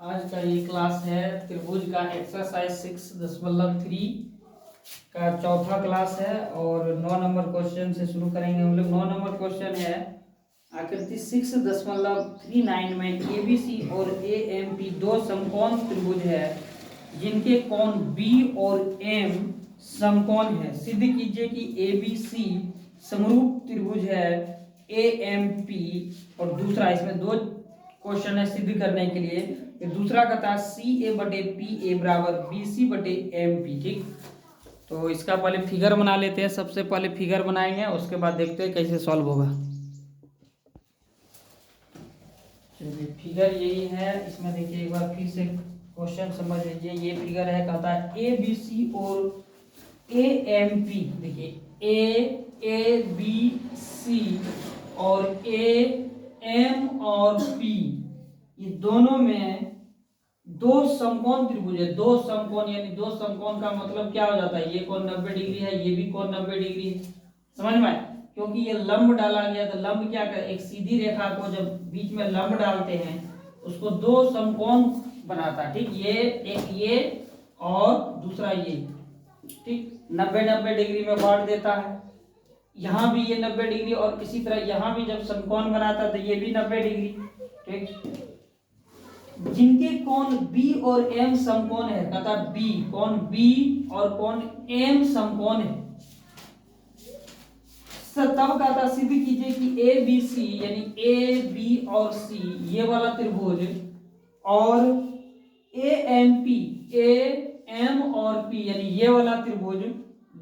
आज का ये क्लास है त्रिभुज का एक्सरसाइज 6.3 का चौथा क्लास है और 9 नंबर क्वेश्चन से शुरू करेंगे हम लोग। 9 नंबर क्वेश्चन है आकृति 6.39 में एबीसी और एएमपी दो समकोण त्रिभुज है जिनके कोण बी और एम समकोण है। सिद्ध कीजिए कि एबीसी समरूप त्रिभुज है एएमपी। और दूसरा इसमें दो क्वेश्चन है सिद्ध करने के लिए। दूसरा कहता है सी ए बटे पी ए बराबर बी सी बटे एम पी। ठीक, तो इसका पहले फिगर बना लेते हैं। सबसे पहले फिगर बनाएंगे, उसके बाद देखते हैं कैसे सॉल्व होगा। चलिए, फिगर यही है। इसमें देखिए एक बार फिर से क्वेश्चन समझ लीजिए। ये फिगर है, कहता है ए बी सी और ए एम पी। देखिए ए बी सी और ए एम और पी, ये दोनों में दो समकोण त्रिभुज है। दो समकोण यानी दो समकोण का मतलब क्या हो जाता है, ये कोण 90 डिग्री है, ये भी कोण 90 डिग्री है। समझ में आए? क्योंकि ये लंब डाला गया, तो लंब क्या कर, एक सीधी रेखा को जब बीच में लंब डालते हैं उसको दो समकोण बनाता है। ठीक, ये एक ये और दूसरा ये। ठीक, 90-90 डिग्री में बांट देता है। यहाँ भी ये 90 डिग्री और इसी तरह यहाँ भी जब समकोण बनाता है तो ये भी 90 डिग्री। ठीक, जिनके कोण बी और एम समकोण है, कहता बी कोण बी और कोण एम समकोण है, तब कहता सिद्ध कीजिए कि ए बी सी यानी ए बी और सी ये वाला त्रिभुज और A M P A M और पी यानी ये वाला त्रिभुज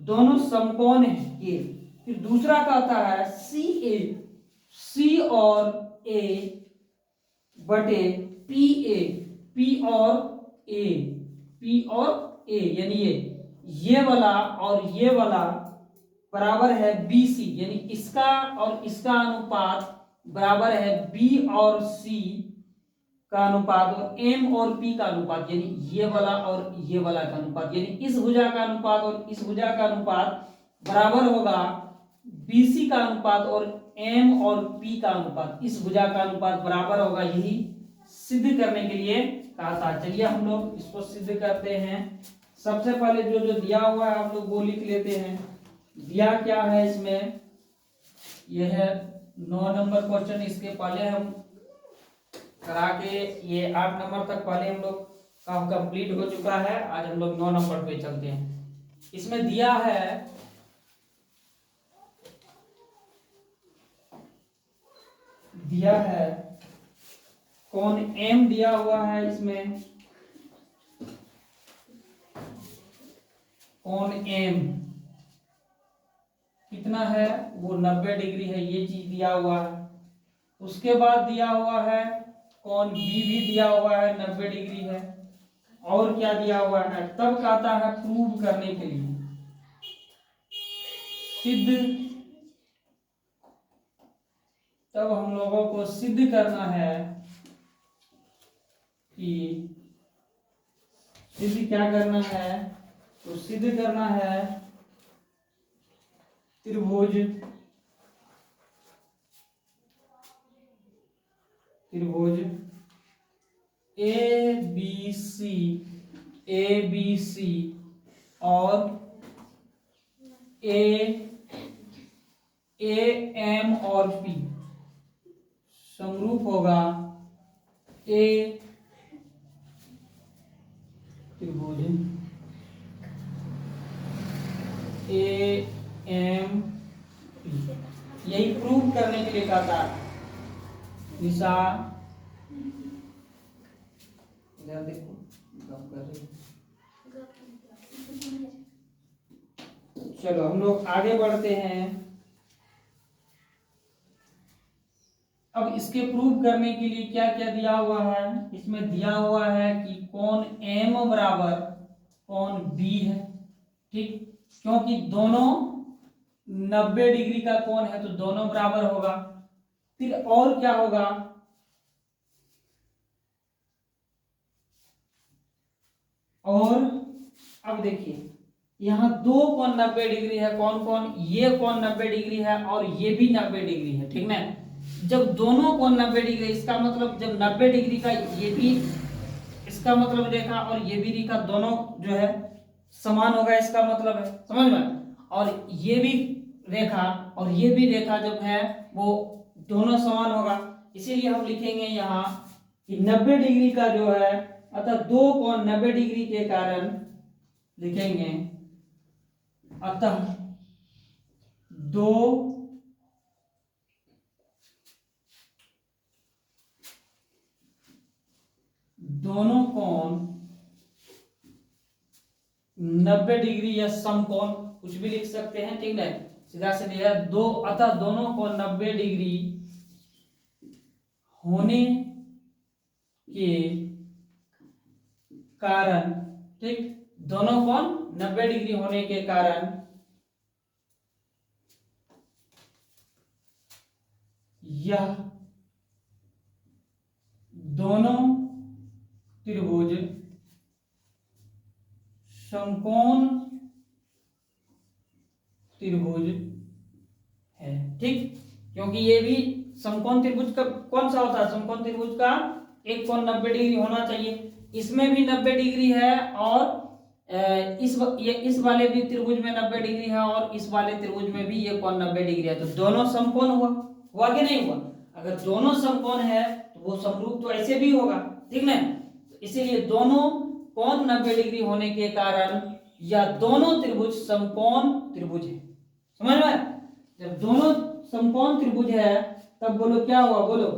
दोनों समकोण है ये। फिर दूसरा कहता है सी और ए बटे पी और ए यानी ये वाला और ये वाला बराबर है बी सी, यानी इसका और इसका अनुपात बराबर है बी और सी का अनुपात और एम और पी का अनुपात, यानी ये वाला और ये वाला का अनुपात, यानी इस भुजा का अनुपात और इस भुजा का अनुपात बराबर होगा बीसी का अनुपात और एम और पी का अनुपात, इस भुजा का अनुपात बराबर होगा। यही सिद्ध करने के लिए कहा था। चलिए हम लोग इसको सिद्ध करते हैं। सबसे पहले जो जो दिया हुआ है हम लोग वो लिख लेते हैं। दिया क्या है इसमें, यह है 9 नंबर क्वेश्चन। इसके पहले हम करा के ये 8 नंबर तक पहले हम लोग का कंप्लीट हो चुका है। आज हम लोग 9 नंबर पे चलते हैं। इसमें दिया है कोण एम दिया हुआ है। इसमें कोण एम कितना है, वो 90 डिग्री है, ये चीज दिया हुआ है। उसके बाद दिया हुआ है कोण बी भी दिया हुआ है, 90 डिग्री है। और क्या दिया हुआ है, तब कहता है प्रूव करने के लिए सिद्ध, तब हम लोगों को सिद्ध करना है कि सिद्ध क्या करना है, तो सिद्ध करना है त्रिभुज ए बी सी और ए एम और पी समरूप होगा ए त्रिभुज ए एम पी। यही प्रूव करने के लिए कहता है। दिशा इधर देखो, गप कर रही। चलो हम लोग आगे बढ़ते हैं। अब इसके प्रूव करने के लिए क्या क्या दिया हुआ है, इसमें दिया हुआ है कि कोण एम बराबर कोण बी है। ठीक, क्योंकि दोनों 90 डिग्री का कोण है तो दोनों बराबर होगा। फिर और क्या होगा, और अब देखिए यहाँ दो कोण 90 डिग्री है। कौन कौन, ये कोण 90 डिग्री है और ये भी 90 डिग्री है। ठीक ना, जब दोनों कोण 90 डिग्री, इसका मतलब जब 90 डिग्री का ये भी इसका मतलब रेखा और ये भी रेखा दोनों जो है समान होगा, इसका मतलब है, समझ में। और ये भी रेखा और ये भी रेखा जब है वो दोनों समान होगा, इसीलिए हम लिखेंगे यहाँ कि 90 डिग्री का जो है, अतः दो कोण 90 डिग्री के कारण लिखेंगे, अतः दो दोनों कोण 90 डिग्री या समकोण कुछ भी लिख सकते हैं, ठीक है, सीधा से दिया दो, अतः दोनों कोण 90 डिग्री होने के कारण, ठीक, दोनों कोण 90 डिग्री होने के कारण यह दोनों त्रिभुज समकोण त्रिभुज है, ठीक, क्योंकि ये भी समकोण त्रिभुज का कौन सा होता है, समकोण त्रिभुज का एक कोण 90 डिग्री होना चाहिए, इसमें भी 90 डिग्री है और इस वाले भी त्रिभुज में 90 डिग्री है और इस वाले त्रिभुज में भी ये कोण 90 डिग्री है, तो दोनों समकोण हुआ कि नहीं हुआ। अगर दोनों समकोण है तो वो समरूप तो ऐसे भी होगा, ठीक ना, तो इसीलिए दोनों कोण 90 डिग्री होने के कारण या दोनों त्रिभुज समकोण त्रिभुज है, समझ में। जब दोनों समकोण त्रिभुज है तब बोलो क्या हुआ, बोलो,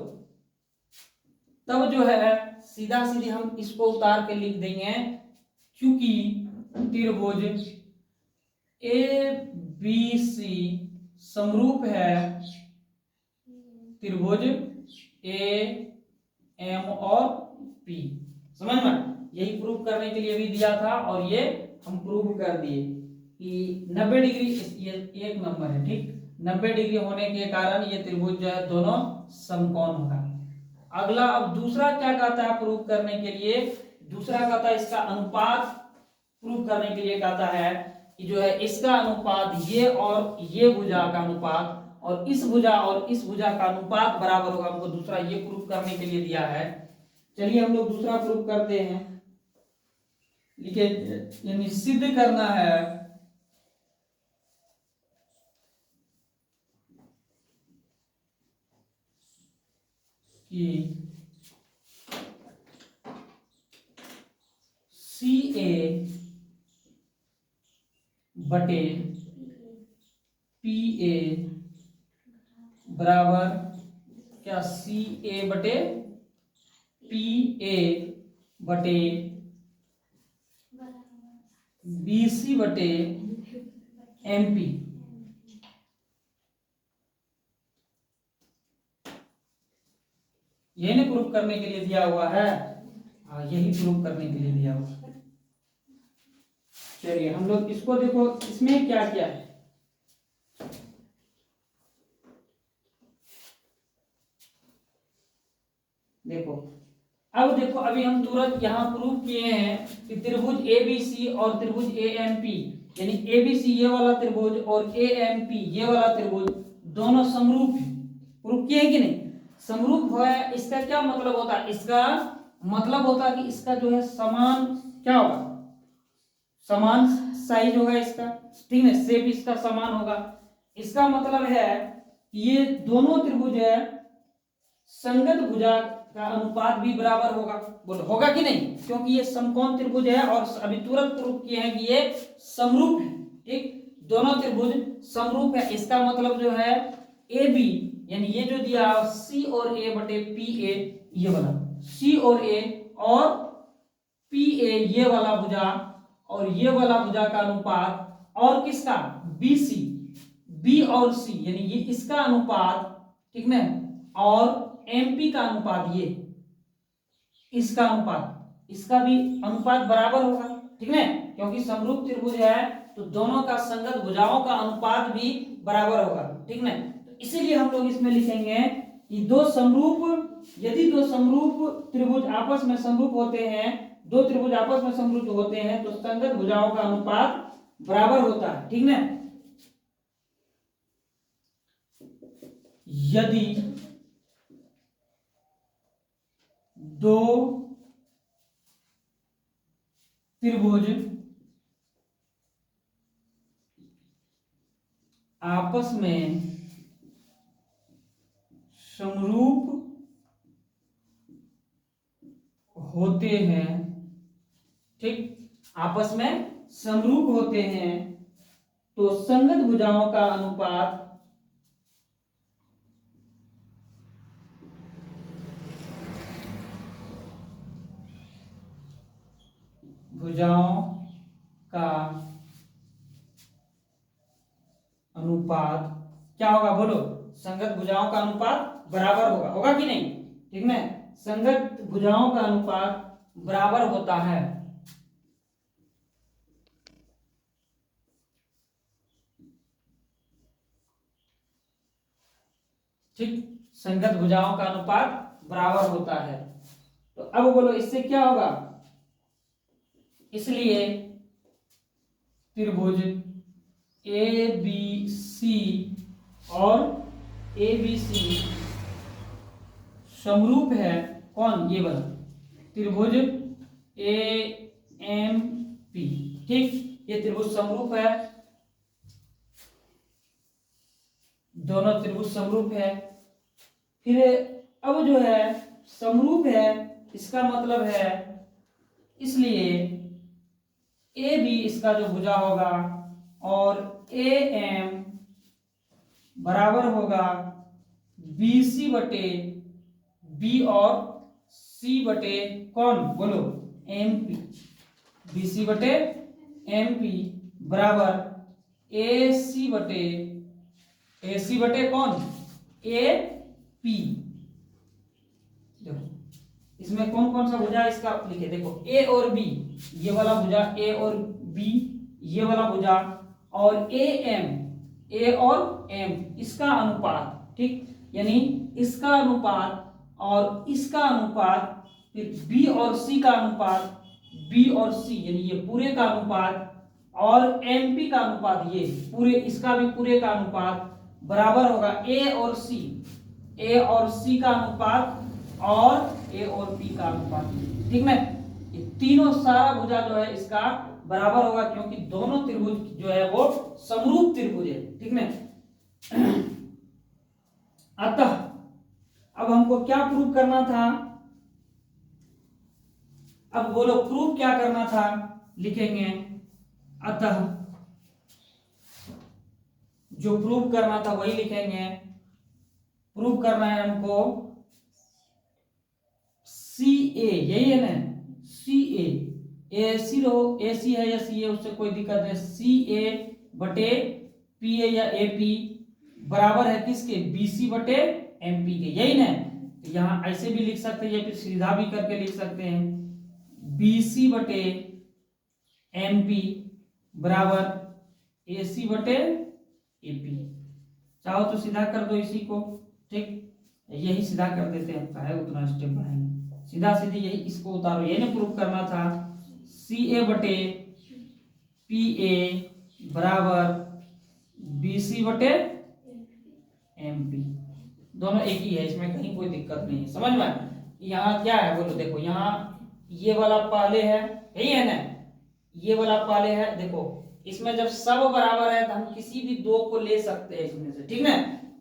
तब जो है सीधा सीधी हम इसको उतार के लिख देंगे, क्योंकि त्रिभुज ए बी सी समरूप है त्रिभुज ए एम और पी, समझ में। यही प्रूव करने के लिए भी दिया था और ये हम प्रूव कर दिए कि 90 डिग्री, ये एक नंबर है, ठीक, 90 डिग्री होने के कारण ये त्रिभुज जो है दोनों समकोण होगा। अगला अब दूसरा क्या कहता है प्रूव करने के लिए, दूसरा कहता है इसका अनुपात प्रूव करने के लिए कहता है कि जो है इसका अनुपात ये और ये भुजा का अनुपात और इस भुजा का अनुपात बराबर होगा, हमको दूसरा ये प्रूव करने के लिए दिया है। चलिए हम लोग दूसरा प्रूव करते हैं, लिखे, यानी सिद्ध करना है कि सी ए बटे पी ए बराबर क्या, सी ए बटे पी ए बटे बी सी बटे एम पी। यही ना प्रूफ करने के लिए दिया हुआ है, हाँ यही प्रूफ करने के लिए दिया हुआ है। चलिए हम लोग इसको देखो, इसमें क्या क्या है, देखो, अब देखो अभी हम तुरंत यहाँ प्रूफ किए हैं कि त्रिभुज ए बी सी और त्रिभुज ए एम पी, यानी ए बी सी ये वाला त्रिभुज और ए एम पी ये वाला त्रिभुज दोनों समरूप है, प्रूफ किए हैं कि नहीं, समरूप है। इसका क्या मतलब होता है, इसका मतलब होता है कि इसका जो है समान क्या होगा, समान साइज होगा इसका, ठीक है, शेप इसका समान होगा। इसका मतलब है ये दोनों त्रिभुज है संगत भुजा का अनुपात भी बराबर होगा, बोलो होगा कि नहीं, क्योंकि ये समकोण त्रिभुज है और अभी तुरंत प्रूफ किए हैं कि ये समरूप है, ठीक, दोनों त्रिभुज समरूप है। इसका मतलब जो है ए बी, यानी ये जो दिया सी और ए बटे पी ए, ये वाला सी और ए और पी ए ये वाला भुजा और ये वाला भुजा का अनुपात और किसका बी सी, बी और सी यानी ये इसका अनुपात, ठीक ना, और एमपी का अनुपात, ये इसका अनुपात, इसका भी अनुपात बराबर होगा, ठीक है, क्योंकि समरूप त्रिभुज है तो दोनों का संगत भुजाओं का अनुपात भी बराबर होगा, ठीक ना। तो इसीलिए हम लोग इसमें लिखेंगे कि दो समरूप, यदि दो समरूप त्रिभुज आपस में समरूप होते हैं, दो त्रिभुज आपस में समरूप होते हैं तो संगत भुजाओं का अनुपात बराबर होता है, ठीक ना। यदि दो त्रिभुज आपस में समरूप होते हैं, ठीक, आपस में समरूप होते हैं तो संगत भुजाओं का अनुपात भुजाओं का अनुपात क्या होगा, बोलो, संगत भुजाओं का अनुपात बराबर होगा, होगा कि नहीं, ठीक ना, संगत भुजाओं का अनुपात बराबर होता है। ठीक, संगत भुजाओं का अनुपात बराबर होता है। तो अब बोलो इससे क्या होगा, इसलिए त्रिभुज ए बी सी और ए बी सी समरूप है, कौन, ये वाला त्रिभुज ए एम पी, ठीक, ये त्रिभुज समरूप है, दोनों त्रिभुज समरूप है। फिर अब जो है समरूप है, इसका मतलब है, इसलिए ए बी इसका जो भुजा होगा और ए एम बराबर होगा बी सी बटे बी और सी बटे कौन, बोलो, एम पी, बी सी बटे एम पी बराबर ए सी बटे कौन, ए पी। देखो इसमें कौन कौन सा भुजा है इसका लिखे, देखो ए और बी, ये वाला भुजा ए और बी, ये वाला भुजा, और ए और एम, इसका अनुपात, ठीक, यानी इसका अनुपात और इसका अनुपात, फिर बी और सी का अनुपात, बी और सी यानी ये पूरे का अनुपात, और एमपी का अनुपात, ये पूरे, इसका भी पूरे का अनुपात बराबर होगा ए और सी का अनुपात और ए और पी का अनुपात, ठीक ना, ये तीनों सारा भुजा जो है इसका बराबर होगा, क्योंकि दोनों त्रिभुज जो है वो समरूप त्रिभुज है, ठीक ना। अतः अब हमको क्या प्रूव करना था, अब बोलो प्रूव क्या करना था, लिखेंगे अतः, जो प्रूव करना था वही लिखेंगे, प्रूव करना है हमको सी ए, यही है ना, सी ए सी है या सी ए, उससे कोई दिक्कत है, सी ए बटे पी ए या ए पी बराबर है किसके, बी सी बटे एम पी के, यही ना, तो यहां ऐसे भी लिख सकते हैं या फिर सीधा भी करके लिख सकते हैं, बी सी बटे एम पी बराबर ए सी बटे ए पी, चाहो तो सीधा कर दो इसी को, ठीक, यही सीधा कर देते हैं, आपका है उतना स्टेप बढ़ाएंगे, सीधा सीधी यही इसको उतारो, यही ना प्रूफ करना था, सी ए बटे पी ए बराबर बी सी बटे एम पी, दोनों एक ही है, इसमें कहीं कोई दिक्कत नहीं है, समझ में। यहाँ क्या है बोलो, देखो यहाँ ये वाला पहले है, यही है ना, ये वाला पहले है, देखो इसमें जब सब बराबर है तो हम किसी भी दो को ले सकते हैं इसमें से, ठीक ना,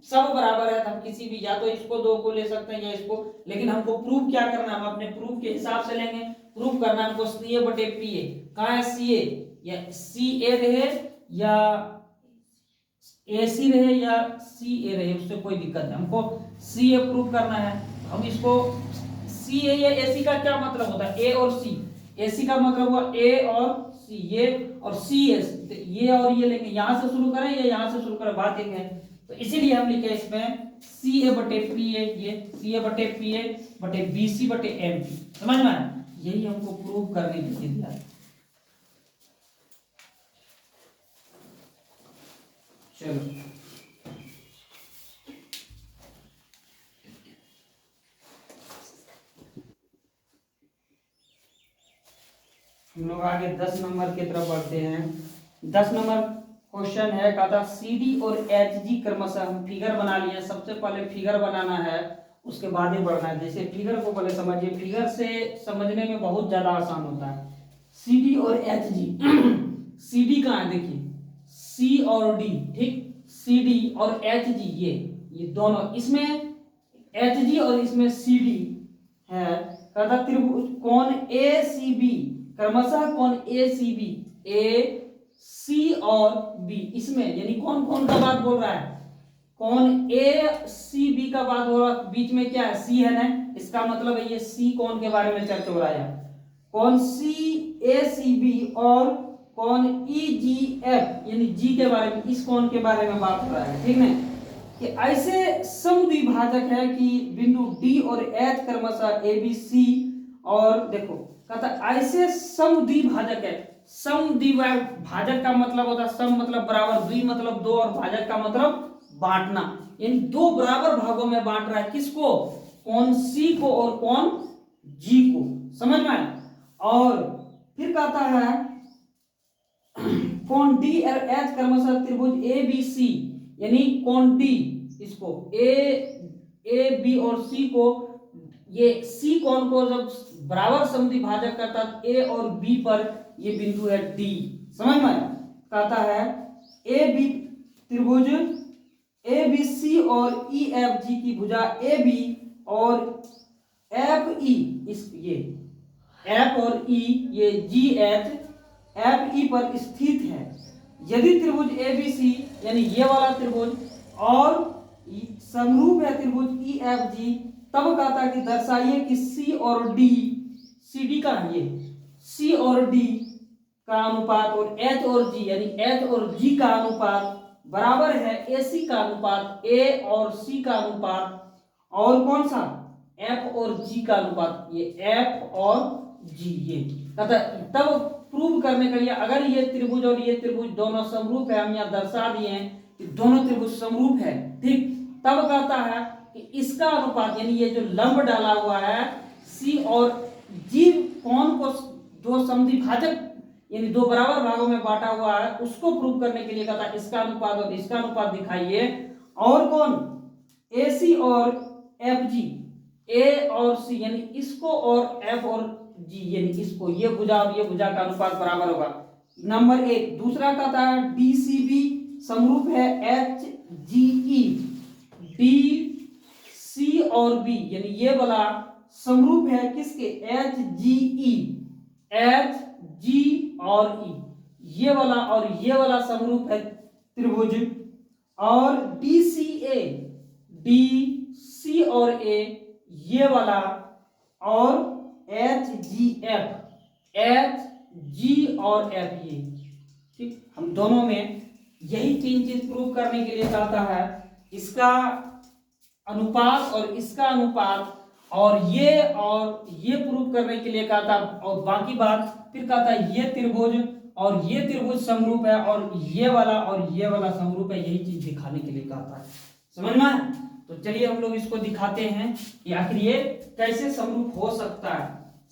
सब बराबर है तो हम किसी भी, या तो इसको दो को ले सकते हैं या इसको, लेकिन हमको प्रूफ क्या करना है, हम अपने प्रूफ के हिसाब से लेंगे, प्रूफ करना हमको सी ए बटे पी ए, कहाँ है सी ए, या सी ए रहे या ए सी रहे या सी ए रहे, उससे कोई दिक्कत नहीं, हमको सी ए प्रूफ करना है, हम इसको सी ए या ए सी का क्या मतलब होता है, ए और सी, ए सी का मतलब हुआ ए और सी, ये और सी एस, ये और ये लेंगे, यहां से शुरू करें या यहां से शुरू करें, बात एक है, तो इसीलिए हम लिखे इसमें सी ए बटे पी ए, ये सी ए बटे पी ए बटे बी सी बटे एम पी, समझ में आया, यही हमको प्रूव करने के लिए दिया। चलो हम लोग आगे 10 नंबर की तरफ बढ़ते हैं। 10 नंबर क्वेश्चन है, कहा था सी डी और एच जी क्रमशः, हम फिगर बना लिए, सबसे पहले फिगर बनाना है उसके बाद ही बढ़ना है, जैसे फिगर को पहले समझिए, फिगर से समझने में बहुत ज्यादा आसान होता है, सी डी और एच जी। सी डी कहाँ है देखिए, सी और डी, ठीक, सी डी और एच जी, ये दोनों, इसमें एच जी और इसमें सी डी है। कहता त्रिभुज कोण ए सी बी, क्रमशः कोण ए सी बी, ए सी और बी, इसमें यानी कौन कौन का बात बोल रहा है, कौन ए सी बी का बात हो रहा है, बीच में क्या है, सी है ना, इसका मतलब है ये सी कौन के बारे में चर्चा हो रहा है, कौन सी ए सी बी और कौन ई जी एफ यानी जी के बारे में, इस कौन के बारे में बात हो रहा है, ठीक ना, कि ऐसे समद्विभाजक है कि बिंदु डी और एच क्रमशः ए बी सी, और देखो कहता ऐसे समद्विभाजक है, समद्विभाजक का मतलब होता है, सम मतलब बराबर, द्वि मतलब दो, और भाजक का मतलब बांटना, यानी दो बराबर भागों में बांट रहा है, किसको, कौन सी को और कौन जी को, समझ में आया। और फिर कहता है कौन डी और एच क्रमशः त्रिभुज ए बी सी, यानी कौन डी, इसको ए बी और सी को, ये सी कौन को जब बराबर समद्विभाजक करता है ए और बी पर, ये बिंदु है डी, समझ में आया। कहता है ए बी त्रिभुज ए बी सी और ई एफ जी की भुजा ए बी और एफ ई, इस ये एफ और ई, ये जी एच एफ ई पर स्थित है। यदि त्रिभुज ए बी सी यानी ये वाला त्रिभुज और समरूप है त्रिभुज ई एफ जी, तब कहता है कि दर्शाइए कि सी और डी, सी डी का ये सी और डी का अनुपात और एच और जी यानी एच और जी का अनुपात बराबर है ए सी का अनुपात, ए और सी का अनुपात, और कौन सा, एफ और जी का अनुपात, ये एफ और जी, ये कहता तब प्रूव करने के लिए, अगर ये त्रिभुज और ये त्रिभुज दोनों समरूप है, हम यहाँ दर्शा दिए हैं कि दोनों त्रिभुज समरूप है, ठीक, तब कहता है कि इसका अनुपात यानी ये जो लंब डाला हुआ है सी और जी कौन को दो समद्विभाजक यानी दो बराबर भागों में बांटा हुआ है, उसको प्रूव करने के लिए कहता है इसका अनुपात और इसका अनुपात दिखाइए, और कौन ए सी और एफ जी, ए और सी यानी इसको और एफ और जी यानी इसको, ये भुजा और ये भुजा का अनुपात बराबर होगा, नंबर एक। दूसरा कहता है डी सी बी समरूप है एच जी ई, डी सी और बी यानी ये वाला समरूप है किसके, एच जी ई, एच जी और ई, ये वाला और ये वाला समरूप है त्रिभुज, और डी सी ए, डी सी और ए ये वाला, और H G F, H G और एफ ये, ठीक, हम दोनों में यही तीन चीज प्रूव करने के लिए कहता है, इसका अनुपात और इसका अनुपात और ये प्रूव करने के लिए कहता, और बाकी बात फिर कहता है ये त्रिभुज और ये त्रिभुज समरूप है और ये वाला समरूप है, यही चीज दिखाने के लिए कहता है, समझ में। तो चलिए हम लोग इसको दिखाते हैं कि आखिर ये कैसे समरूप हो सकता है।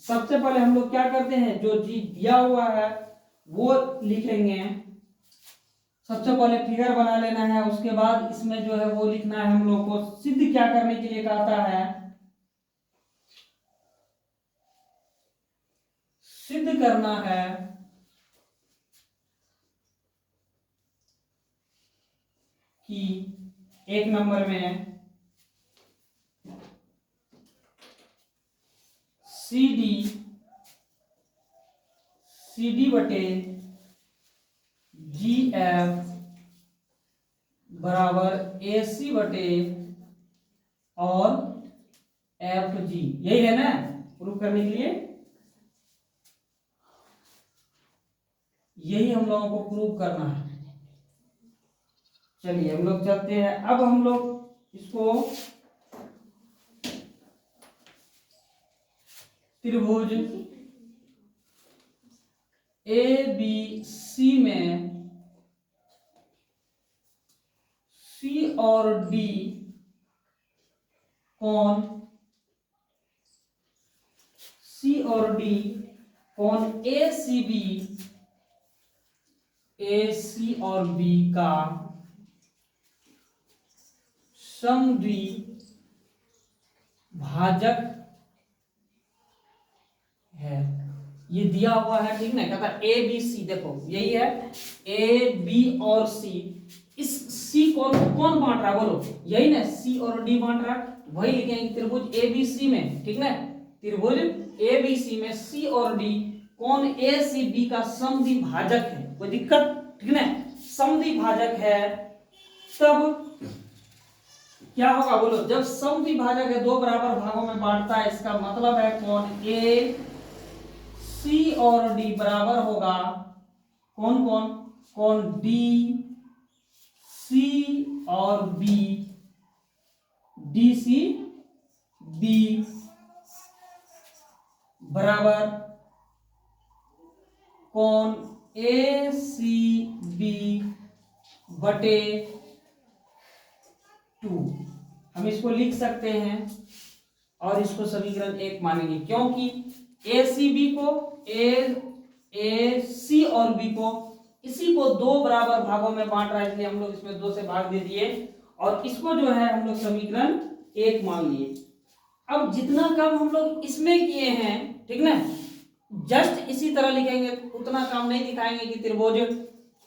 सबसे पहले हम लोग क्या करते हैं, जो चीज दिया हुआ है वो लिखेंगे, सबसे पहले फिगर बना लेना है, उसके बाद इसमें जो है वो लिखना है हम लोग को, सिद्ध क्या करने के लिए कहता है, सिद्ध करना है कि एक नंबर में सी डी बटे जी एफ बराबर ए सी बटे और एफ जी, यही है ना प्रूव करने के लिए, यही हम लोगों को प्रूव करना है। चलिए हम लोग चलते हैं, अब हम लोग इसको त्रिभुज ए बी सी में सी और डी कौन, सी और डी कौन ए सी बी, ए सी और बी का समद्विभाजक है, ये दिया हुआ है, ठीक ना, कहता है ए बी सी, देखो यही है ए बी और सी। इस सी कौन कौन बांट रहा है बोलो, यही ना, सी और डी बांट रहा है, वही लिखेंगे त्रिभुज ए बी सी में, ठीक ना, त्रिभुज ए बी सी में सी और डी कौन ए सी बी का समद्विभाजक है, कोई दिक्कत, ठीक ना, समद्विभाजक है। तब क्या होगा बोलो, जब समद्विभाजक है, दो बराबर भागों में बांटता है, इसका मतलब है कौन ए सी और डी बराबर होगा कौन कौन, कौन डी सी और बी, डी सी बी बराबर कौन ए सी बी बटे 2। हम इसको लिख सकते हैं और इसको समीकरण 1 मानेंगे, क्योंकि ए सी बी को ए सी और बी को इसी को दो बराबर भागों में बांट रहा है, इसलिए हम लोग इसमें 2 से भाग दे दिए और इसको जो है हम लोग समीकरण 1 मान लिए। अब जितना काम हम लोग इसमें किए हैं, ठीक ना, जस्ट इसी तरह लिखेंगे, उतना काम नहीं दिखाएंगे कि त्रिभुज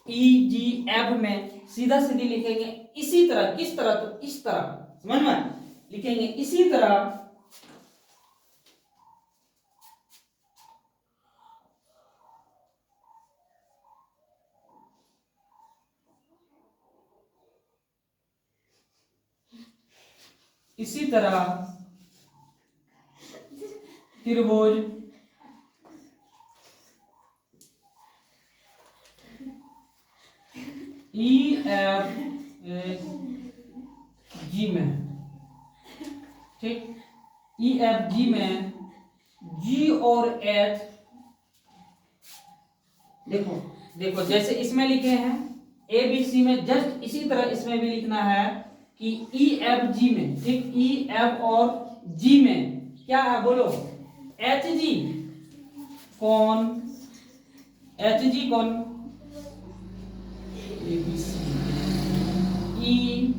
ई जी एफ में सीधा सीधी लिखेंगे इसी तरह, किस तरह, तो इस तरह, समझ में लिखेंगे इसी तरह। इसी तरह त्रिभुज ई एफ जी में, ठीक, ई एफ जी में जी और एच, देखो देखो जैसे इसमें लिखे हैं ए बी सी में, जस्ट इसी तरह इसमें भी लिखना है कि ई एफ जी में, ठीक, ई एफ और जी में क्या है बोलो, एच जी कौन, एच जी कौन, ए बी सी ई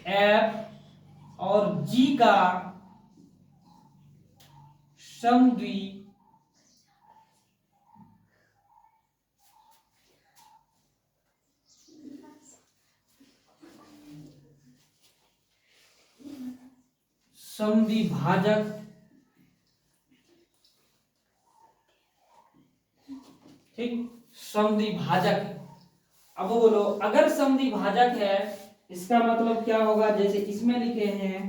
एफ और जी का समद्वि समद्विभाजक, ठीक, समद्विभाजक। अब बोलो अगर समद्विभाजक है इसका मतलब क्या होगा, जैसे इसमें लिखे हैं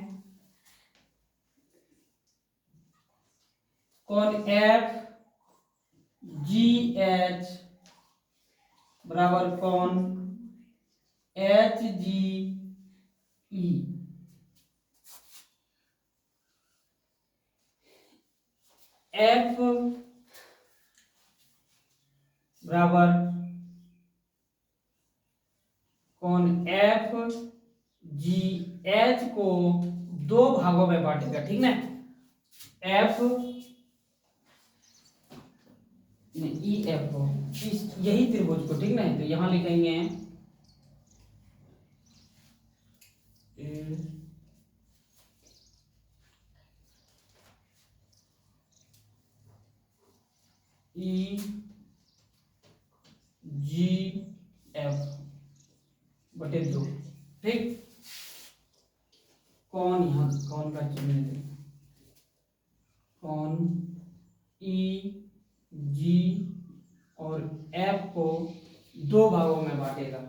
कौन एफ जी एच बराबर कौन एच जी ई, एफ बराबर कौन एफ जी एच को दो भागों में बांटेगा, ठीक ना, एफ ई एफ को, यही त्रिभुज को, ठीक ना, तो यहां लिखेंगे ई जी एफ बटे 2, ठीक, कौन, यहां कौन का चिन्ह दे, कौन ई जी और एफ को दो भागों में बांटेगा,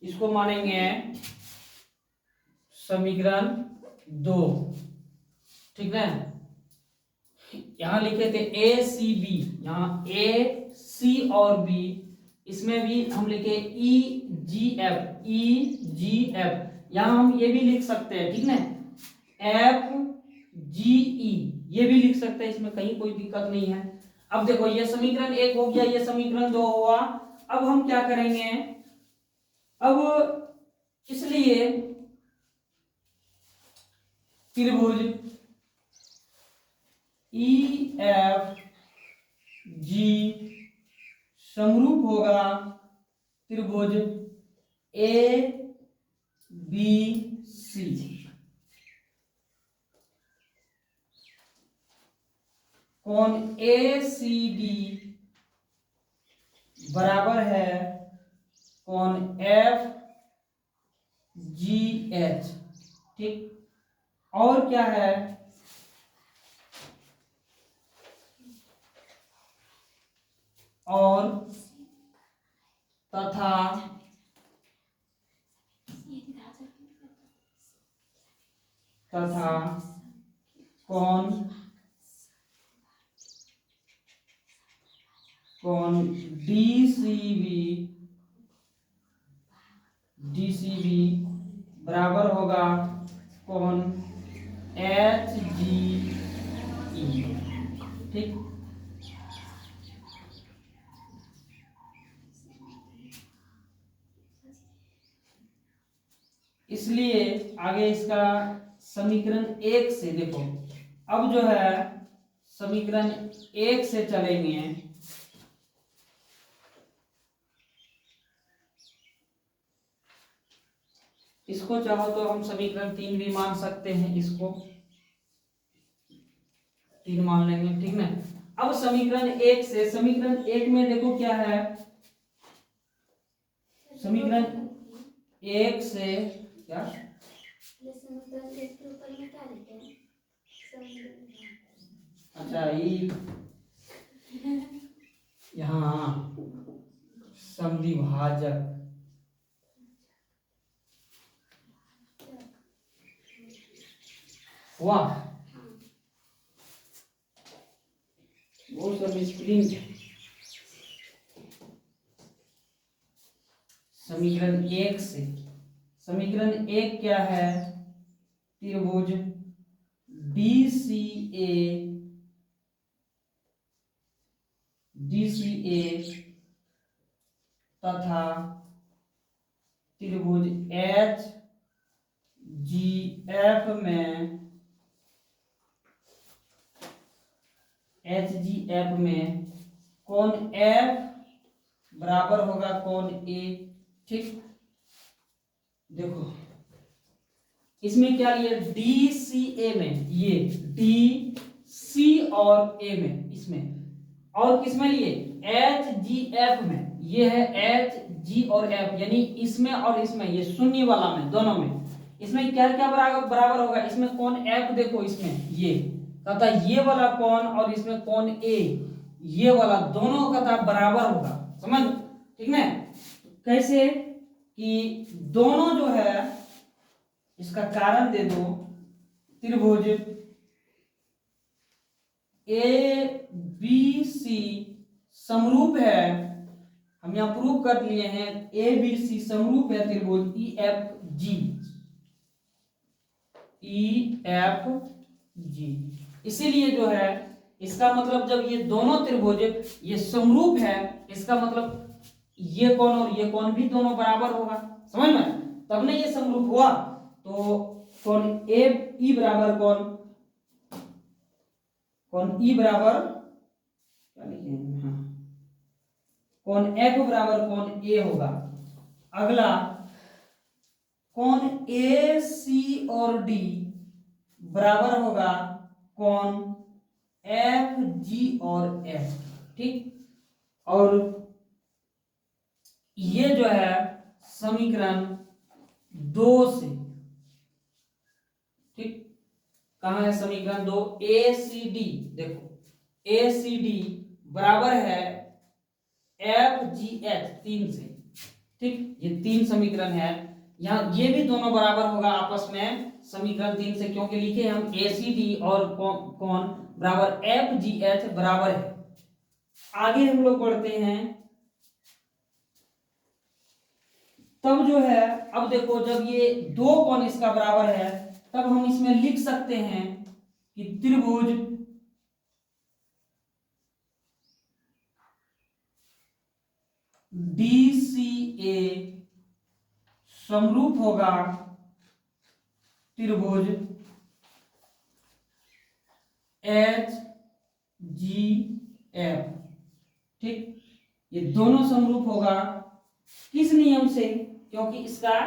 इसको मानेंगे समीकरण 2, ठीक है। यहां लिखे थे ए सी बी, यहां ए सी और बी, इसमें भी हम लिखे ई जी एफ, ई जी एफ, यहां हम ये भी लिख सकते हैं, ठीक ना, एफ जी ई, ये भी लिख सकते हैं, इसमें कहीं कोई दिक्कत नहीं है। अब देखो ये समीकरण 1 हो गया, ये समीकरण 2 हुआ। अब हम क्या करेंगे, अब इसलिए त्रिभुज ई एफ जी समरूप होगा त्रिभुज ए बी सी, कोण ए सी डी बराबर है कोण एफ जी एच। ठीक, और क्या है, और तथा कौन डीसीबी बराबर होगा कौन एच जी ई। ठीक, इसलिए आगे इसका समीकरण 1 से देखो, अब जो है समीकरण 1 से चलेंगे। इसको चाहो तो हम समीकरण 3 भी मान सकते हैं, इसको 3 मान लेंगे। ठीक ना, अब समीकरण 1 से, समीकरण 1 में देखो क्या है, समीकरण 1 से क्या, अच्छा ये यहाँ समद्विभाजक, हुआ वो सब स्प्रिंग। समीकरण 1 से, समीकरण 1 क्या है, त्रिभुज DCA तथा त्रिभुज HGF में कोण F बराबर होगा कोण A। ठीक, देखो इसमें क्या लिया, DCA में, ये DC और A में, इसमें, और किसमें लिए, HGF में, ये है HG और F, यानी इसमें और इसमें, ये शून्य वाला में, दोनों में, इसमें क्या क्या बराबर होगा, इसमें कोण F देखो, इसमें ये तथा ये वाला कोण और इसमें कोण A, ये वाला दोनों का बराबर होगा, समझ, ठीक ना। कैसे कि दोनों जो है, इसका कारण दे दो, त्रिभुज ABC समरूप है, हम यहां प्रूव कर लिए हैं, ABC समरूप है त्रिभुज EFG। इसीलिए जो है, इसका मतलब जब ये दोनों त्रिभुज ये समरूप है, इसका मतलब ये कोण और ये कोण भी दोनों बराबर होगा, समझ में, तब ना ये समरूप हुआ। तो कोण E बराबर कोण E बराबर क्या लिखे हैं, हाँ, कोण F बराबर कोण A होगा। अगला कोण AC और D बराबर होगा कोण FG और F। ठीक, और ये जो है समीकरण 2 से, ठीक, कहां है समीकरण 2, ACD, देखो ACD बराबर है FGH 3 से। ठीक, ये 3 समीकरण है, यहाँ ये भी दोनों बराबर होगा आपस में, समीकरण 3 से, क्योंकि लिखे हम ACD और कोण बराबर FGH बराबर है। आगे हम लोग बढ़ते हैं, तब जो है, अब देखो जब ये दो कोण इसका बराबर है, तब हम इसमें लिख सकते हैं कि त्रिभुज DCA समरूप होगा त्रिभुज HGF। ठीक, ये दोनों समरूप होगा किस नियम से, क्योंकि इसका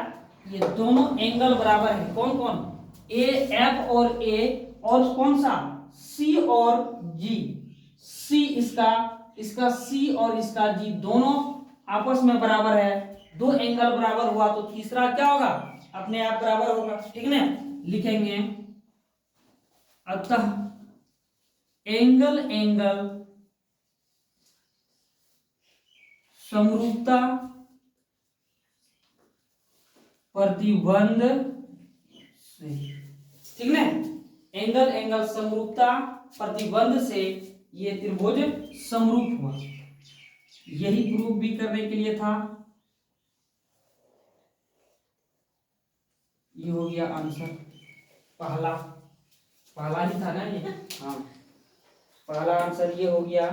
ये दोनों एंगल बराबर है। कौन कौन? ए एफ और ए, और कौन सा? सी और जी। सी इसका सी और इसका जी दोनों आपस में बराबर है। दो एंगल बराबर हुआ तो तीसरा क्या होगा? अपने आप बराबर होगा। ठीक है ना? लिखेंगे अतः एंगल एंगल समरूपता प्रतिबंध से। ठीक है? एंगल एंगल समरूपता प्रतिबंध से ये त्रिभुज समरूप हुआ। यही प्रूफ भी करने के लिए था। ये हो गया आंसर पहला। पहला ही था ना ये? हाँ, पहला आंसर ये हो गया।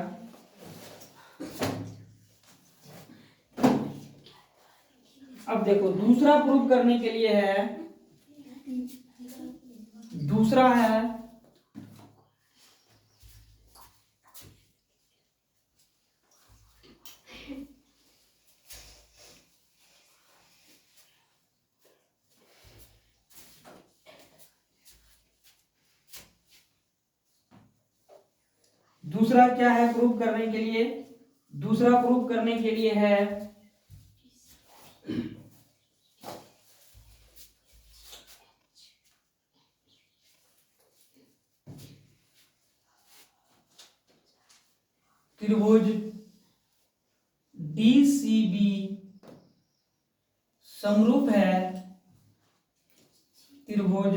अब देखो दूसरा प्रूफ करने के लिए है। दूसरा है दूसरा क्या है प्रूफ करने के लिए? दूसरा प्रूफ करने के लिए है त्रिभुज डीसीबी समरूप है त्रिभुज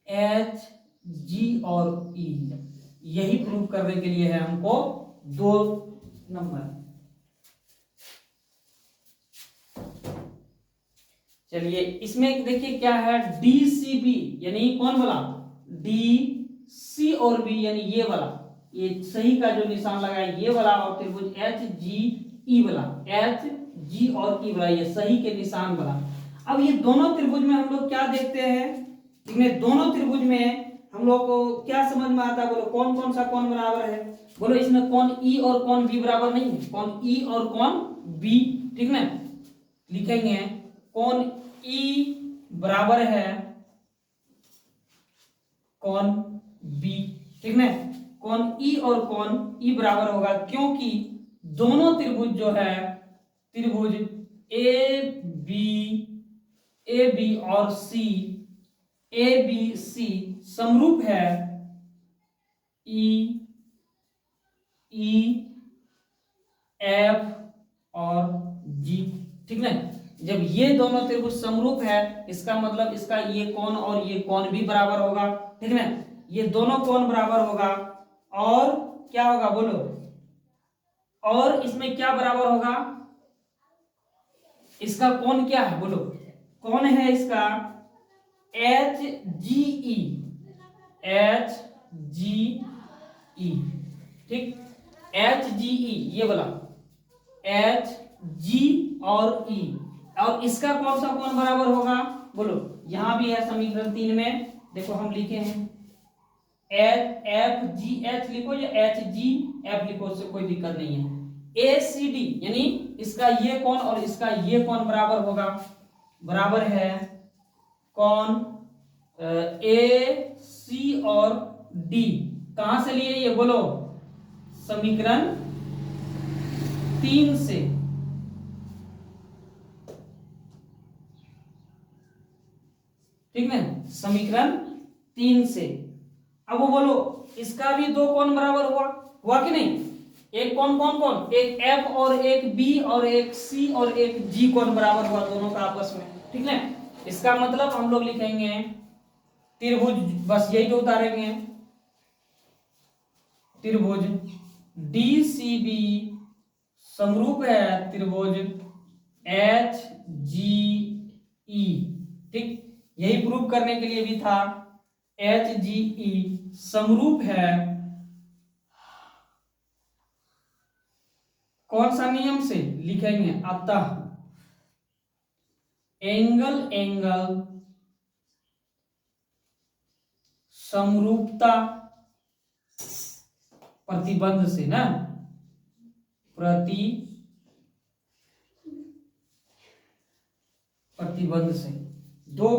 एच जी और ई। यही प्रूफ करने के लिए है हमको 2 नंबर। चलिए इसमें देखिए क्या है, डीसीबी यानी कौन वाला? डी सी और बी यानी ये वाला, ये सही का जो निशान लगा है ये वाला, और त्रिभुज एच जी ई वाला, एच जी और ई वाला, ये सही के निशान वाला। अब ये दोनों त्रिभुज में हम लोग क्या देखते हैं? ठीक है, दोनों त्रिभुज में हम लोग को क्या समझ में आता है? बोलो कौन कौन सा कौन बराबर है? बोलो इसमें कौन ई और कौन बी बराबर नहीं है? कौन ई और कौन बी। ठीक ना? लिखेंगे कौन ई बराबर है कौन बी। ठीक है? कौन ई और कौन ई बराबर होगा, क्योंकि दोनों त्रिभुज जो है त्रिभुज ए बी और सी, ए बी सी समरूप है ई ई एफ और जी। ठीक ना? जब ये दोनों त्रिभुज समरूप है इसका मतलब इसका ये कोण और ये कोण भी बराबर होगा। ठीक ना? ये दोनों कोण बराबर होगा, और क्या होगा बोलो? और इसमें क्या बराबर होगा? इसका कोण क्या है बोलो? कोण है इसका एच जी ई, एच जी ई। ठीक, एच जी ई ये वाला, एच जी और ई। और इसका कौन सा कोण बराबर होगा बोलो? यहां भी है समीकरण 3 में, देखो हम लिखे हैं एच एफ जी एच लिखो या एच जी एफ लिखो, उससे कोई दिक्कत नहीं है। ए सी डी यानी इसका ये कोण और इसका ये कोण बराबर होगा, बराबर है कौन ए सी और डी। कहां से लिए ये बोलो? समीकरण 3 से। ठीक है, समीकरण 3 से। अब वो बोलो इसका भी दो कोण बराबर हुआ कि नहीं? एक कोण कौन कौन? एक एफ और एक बी, और एक सी और एक जी कोण बराबर हुआ दोनों का आपस में। ठीक है, इसका मतलब हम लोग लिखेंगे त्रिभुज, बस यही तो उतारेंगे, त्रिभुज डीसीबी समरूप है त्रिभुज एच जी ई। ठीक, यही प्रूव करने के लिए भी था, एच जी ई समरूप है कौन सा नियम से? लिखेंगे अतः एंगल एंगल समरूपता प्रतिबंध से ना, प्रतिबंध प्रतिबंध से। दो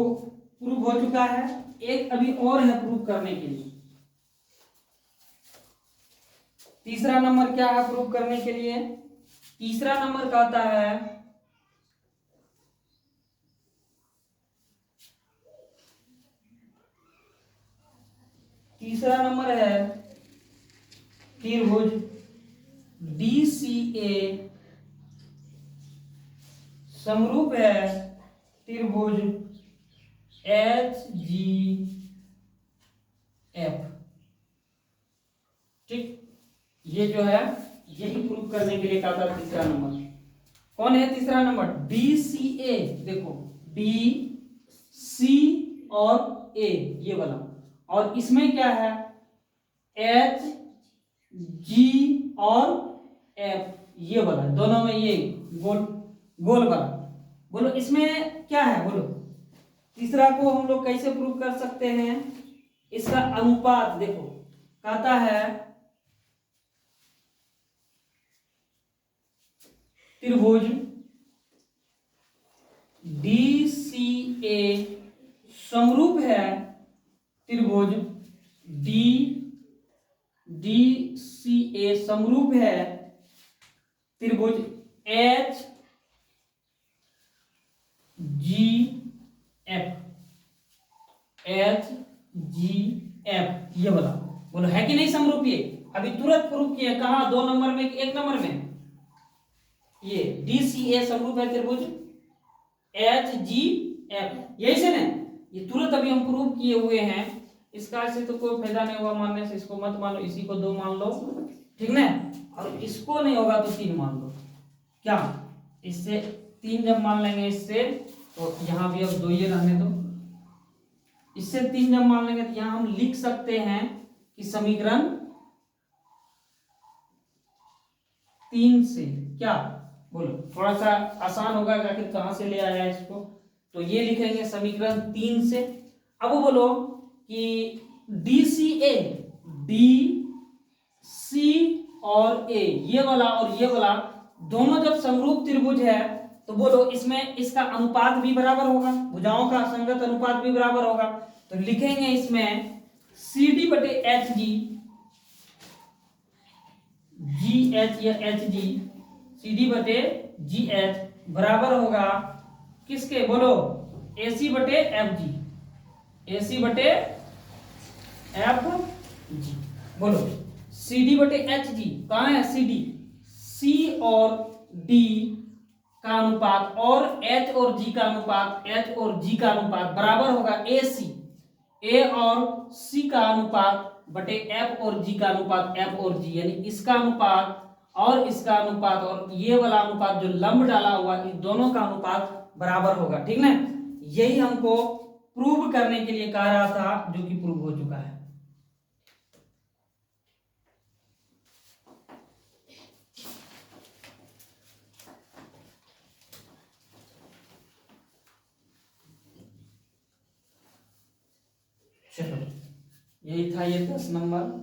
प्रूव हो चुका है, एक अभी और है प्रूव करने के लिए। तीसरा नंबर क्या है प्रूव करने के लिए? तीसरा नंबर कहता है तीसरा नंबर है त्रिभुज DCA समरूप है त्रिभुज HGF। ठीक, ये जो है यही प्रूव करने के लिए कहा था तीसरा नंबर। कौन है तीसरा नंबर? DCA, देखो DC और A ये वाला, और इसमें क्या है HG और F ये वाला, दोनों में ये गोल गोल वाला। बोलो इसमें क्या है? बोलो तीसरा को हम लोग कैसे प्रूव कर सकते हैं? इसका अनुपात देखो, कहता है त्रिभुज DCA समरूप है त्रिभुज DCA समरूप है त्रिभुज HGF ये वाला। बोलो है कि नहीं समरूप? ये अभी तुरंत प्रूव किया। कहा? 2 नंबर में कि 1 नंबर में? ये DCA समरूप है त्रिभुज HGF, यही से ना? ये तुरंत अभी हम प्रूव किए हुए हैं। इसका से तो कोई फायदा नहीं होगा मानने से, इसको मत मानो, इसी को 2 मान लो, ठीक ना? और इसको नहीं होगा तो 3 मान लो। क्या इससे 3 जब मान लेंगे इससे, तो यहाँ भी अब 2 ये रहने दो। इससे 3 जब मान लेंगे तो यहाँ हम लिख सकते हैं कि समीकरण 3 से क्या? बोलो थोड़ा सा आसान होगा, आखिर कहां से ले आया इसको? तो ये लिखेंगे समीकरण 3 से। अब बोलो कि DCA, DC और A ये वाला और ये वाला दोनों जब समरूप त्रिभुज है, तो बोलो इसमें इसका अनुपात भी बराबर होगा, भुजाओं का संगत अनुपात भी बराबर होगा। तो लिखेंगे इसमें CD बटे HG, GH या HG, CD बटे GH बराबर होगा किसके? बोलो AC बटे FG, AC बटे FG। बोलो CD बटे HG कहाँ है? CD, C और D का अनुपात और H और G का अनुपात, H और G का अनुपात बराबर होगा AC, A और C का अनुपात बटे F और G का अनुपात, F और G, यानी इसका अनुपात और इसका अनुपात और ये वाला अनुपात जो लंब डाला हुआ, इन दोनों का अनुपात बराबर होगा। ठीक ना? यही हमको प्रूव करने के लिए कहा रहा था, जो कि प्रूव हो चुका है। चलो यही था ये 10 नंबर।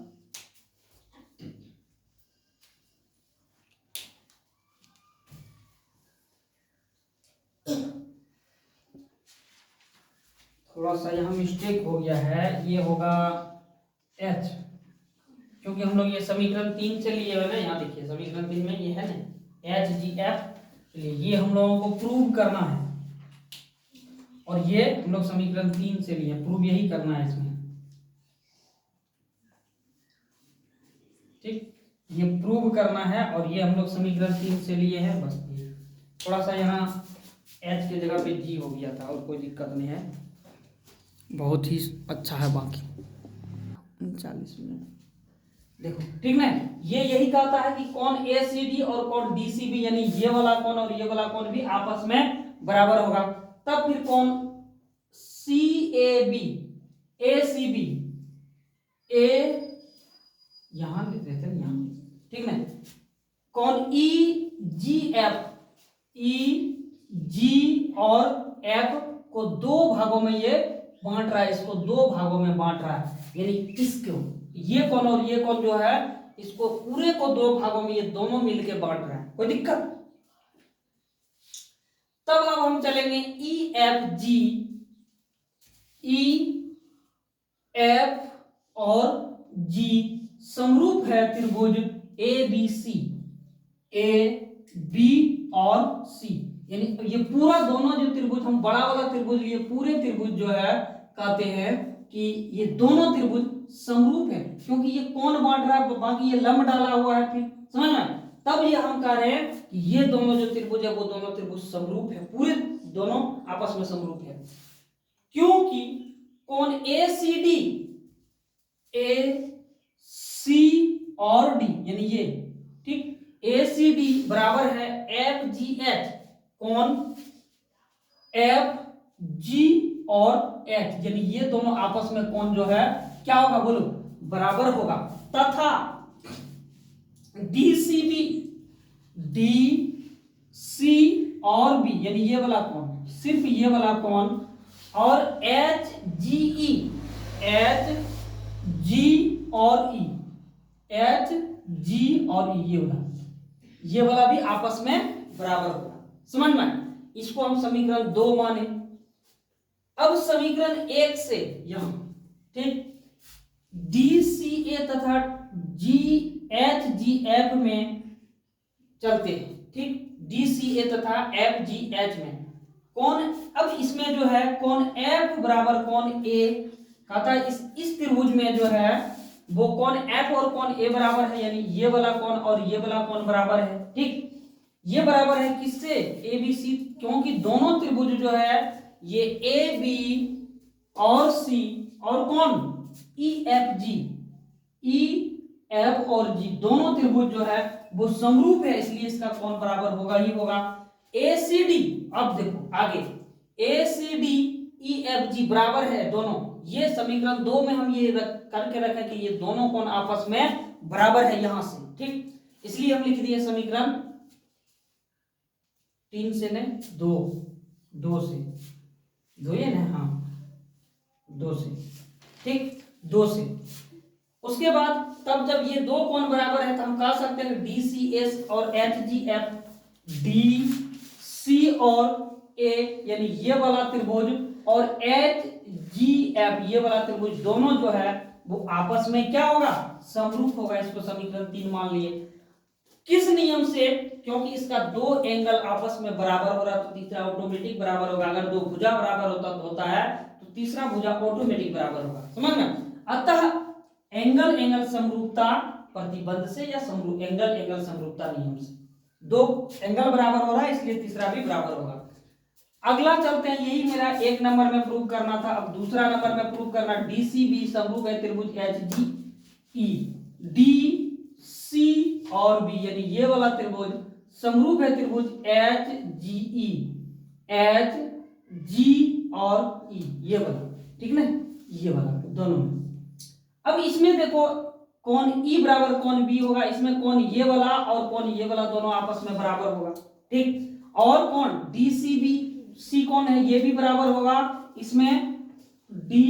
थोड़ा सा यहाँ मिस्टेक हो गया है, ये होगा H, क्योंकि हम लोग ये समीकरण 3 से लिए हुए ना। यहाँ देखिए समीकरण 3 में ये है ना HGF, चलिए ये हम लोगों को प्रूव करना है, और ये हम लोग समीकरण 3 से लिए, प्रूव यही करना है इसमें। ठीक, ये प्रूव करना है और ये हम लोग समीकरण 3 से लिए हैं। बस ये थोड़ा सा यहाँ H की जगह पे G हो गया था, और कोई दिक्कत नहीं है, बहुत ही अच्छा है। बाकी 39 मिनट देखो, ठीक ना? ये यही कहता है कि कौन ACD और कौन DCB, यानी ये वाला कौन और ये वाला कौन भी आपस में बराबर होगा। तब फिर कौन CAB, ACB, A यहां लिख देते हैं यहां, ठीक ना? कौन EGF, EG और F को 2 भागों में ये बांट रहा है, इसको 2 भागों में बांट रहा है, यानी इसको ये कौन और ये कौन जो है, इसको पूरे को 2 भागों में ये दोनों मिलके बांट रहा है। कोई दिक्कत? तब अब हम चलेंगे E F G, E F और जी समरूप है त्रिभुज ए बी सी, ए बी और सी, यानी ये पूरा दोनों जो त्रिभुज हम बड़ा वाला त्रिभुज, ये पूरे त्रिभुज जो है कहते हैं कि ये दोनों त्रिभुज समरूप है, क्योंकि ये कोण बांट रहा है, बाकी ये लंब डाला हुआ है, फिर समझ में, तब ये हम कह रहे हैं कि ये दोनों जो त्रिभुज है वो दोनों त्रिभुज समरूप है, पूरे दोनों आपस में समरूप है, क्योंकि कोण ए सी डी, ए सी और डी यानी ये, ठीक, ए सी डी बराबर है एफ जी एच, कोण एफ जी और एच, यानी ये दोनों आपस में कोण जो है क्या होगा बोलो, बराबर होगा, तथा D C B, D C और बी यानी ये वाला कोण, सिर्फ ये वाला कोण, और एच जी ई, एच जी और ई, एच जी और ई, ये वाला भी आपस में बराबर होगा, समझ में, इसको हम समीकरण 2 माने। अब समीकरण 1 से यहां, ठीक, डी सी ए तथा जी एच जी एफ में चलते हैं, ठीक, डी सी ए तथा एफ जी एच में कौन, अब इसमें जो है कौन एफ बराबर कौन ए कहता है, इस त्रिभुज में जो है वो कौन एफ और कौन ए बराबर है, यानी ये वाला कौन और ये वाला कौन बराबर है, ठीक, ये बराबर है किससे, ए बी सी, क्योंकि दोनों त्रिभुज जो है ये ए बी और सी और कौन E F G, E F और जी दोनों त्रिभुज जो है वो समरूप है, इसलिए इसका कौन बराबर होगा ही होगा ए सी डी। अब देखो आगे, ए C D E F G बराबर है दोनों, ये समीकरण 2 में हम ये करके रखे कि ये दोनों कोण आपस में बराबर है यहां से, ठीक, इसलिए हम लिख दिए समीकरण 3 से ने 2 से 2 ये ना, हाँ 2 से, ठीक, 2 से, उसके बाद तब जब ये दो कोण बराबर है तो हम कह सकते हैं डी सी एस और H G F, D C और ए यानी ये वाला त्रिभुज और एच जी एफ ये वाला त्रिभुज दोनों जो है वो आपस में क्या होगा, समरूप होगा, इसको समीकरण 3 मान लिए। किस नियम से, क्योंकि इसका दो एंगल आपस में बराबर हो रहा तो तीसरा ऑटोमेटिक बराबर होगा, अगर दो भुजा बराबर होता है तो तीसरा भुजा ऑटोमेटिक बराबर होगा, समझ में, अतः एंगल समरूपता प्रतिबंध से या एंगल समरूपता नियम से दो एंगल बराबर हो रहा है, इसलिए तीसरा भी बराबर होगा। अगला चलते हैं, यही मेरा 1 नंबर में प्रूव करना था, अब दूसरा नंबर में प्रूव करना, डीसीबी समरूप है त्रिभुज एच जी ई, डी सी और बी यानी ये वाला त्रिभुज समरूप है त्रिभुज एच जी ई, एच जी और ई ये वाला, ठीक ना, ये वाला दोनों में। अब इसमें देखो कौन ई बराबर कौन बी होगा, इसमें कौन ये वाला और कौन ये वाला दोनों आपस में बराबर होगा, ठीक, और कौन डी सी बी, सी कौन है ये भी बराबर होगा, इसमें डी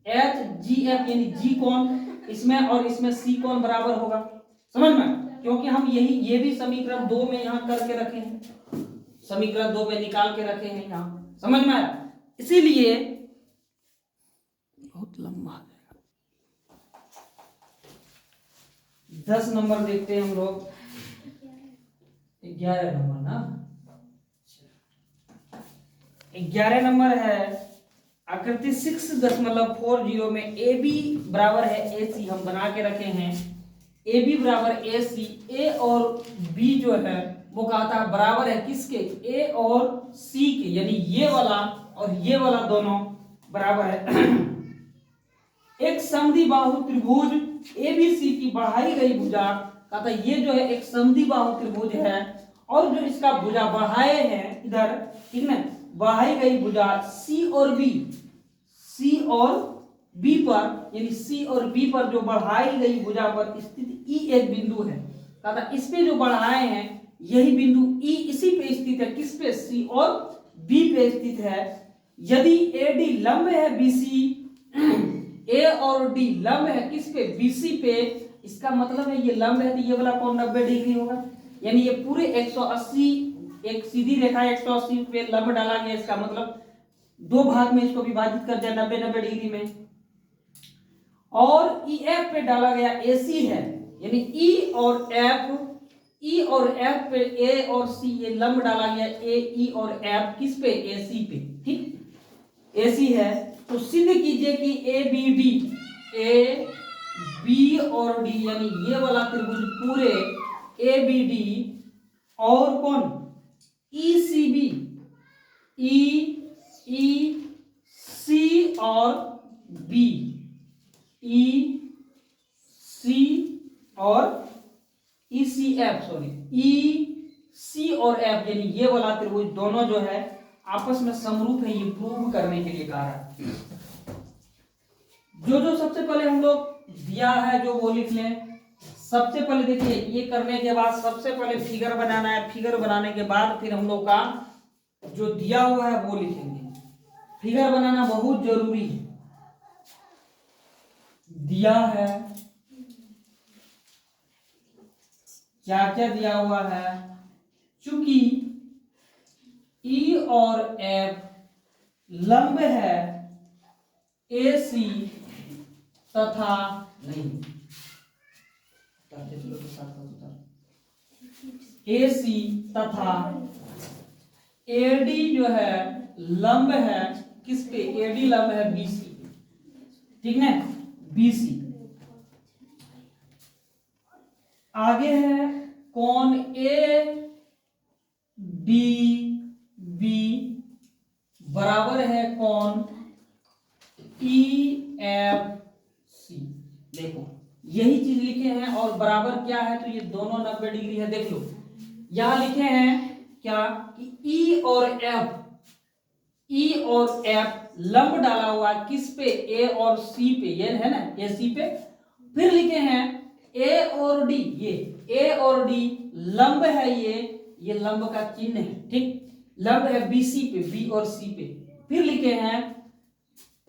एच जी एफ यानी जी कौन इसमें और इसमें सी कौन बराबर होगा, समझ में, क्योंकि हम ये भी समीकरण 2 में यहां करके रखे हैं, समीकरण 2 में निकाल के रखे हैं यहां, समझ में आया, इसीलिए बहुत लंबा 10 नंबर देखते हैं हम लोग, 11 नंबर ना, 11 नंबर है आकृति 6.40 में ए बी बराबर है ए सी, हम बना के रखे हैं ए बी बराबर ए सी, ए और बी जो है वो कहता है बराबर है किसके, ए और सी के, यानी ये वाला और ये वाला दोनों बराबर है एक समद्विबाहु त्रिभुज एबीसी की बढ़ाई गई भुजा, कहता है ये जो है एक समद्विबाहु त्रिभुज है और जो इसका भुजा बढ़ाए हैं इधर, ठीक ना, बढ़ाई गई भुजा सी और बी पर यानी सी और बी पर जो बढ़ाई गई भुजा पर स्थित ई एक बिंदु है, कहता इस पे जो बढ़ाए हैं यही बिंदु ई इसी पे स्थित है, किस पे, सी और बी पे स्थित है। यदि एडी लंब है बीसी, ए और डी लंब है किस पे, बीसी पे, इसका मतलब है ये लंब है तो ये वाला कोण 90 डिग्री होगा, यानी ये पूरे 180 एक सीधी रेखा 180 पे लंब डाला गया, इसका मतलब दो भाग में इसको विभाजित कर दिया 90-90 डिग्री में, और ई एफ पे डाला गया एसी है, यानी ई और एफ पे ए और सी ये लंब डाला गया, ए ई और एफ किस पे, एसी पे, ठीक एसी है। तो सिद्ध कीजिए कि ए बी और डी यानी ये वाला त्रिभुज पूरे ए बी डी और कौन ई सी बी, ई सी और बी, ई सी और ई सी एफ, सॉरी ई सी और एफ यानी ये वाला त्रिभुज दोनों जो है आपस में समरूप है, ये प्रूव करने के लिए कहा है। जो सबसे पहले हम लोग दिया है जो वो लिख लें। सबसे पहले देखिए ये करने के बाद सबसे पहले फिगर बनाना है, फिगर बनाने के बाद फिर हम लोग का जो दिया हुआ है वो लिखेंगे। फिगर बनाना बहुत जरूरी है। दिया है क्या क्या दिया हुआ है, चूंकि ई और एफ लंब है ए सी तथा नहीं ए सी तथा एडी जो है लंब है किस पे, एडी लंब है बीसी, ठीक है बीसी। आगे है कौन ए डी बी बराबर है कौन ई एफ सी। देखो यही चीज लिखे हैं और बराबर क्या है, तो ये दोनों 90 डिग्री है। देख लो यहां लिखे हैं क्या कि ई और एफ लंब डाला हुआ किस पे, ए और सी पे, ये है ना ए सी पे। फिर लिखे हैं ए और डी, ये ए और डी लंब है, ये लंब का चिन्ह है, ठीक लंब है बीसी पे, बी और सी पे। फिर लिखे हैं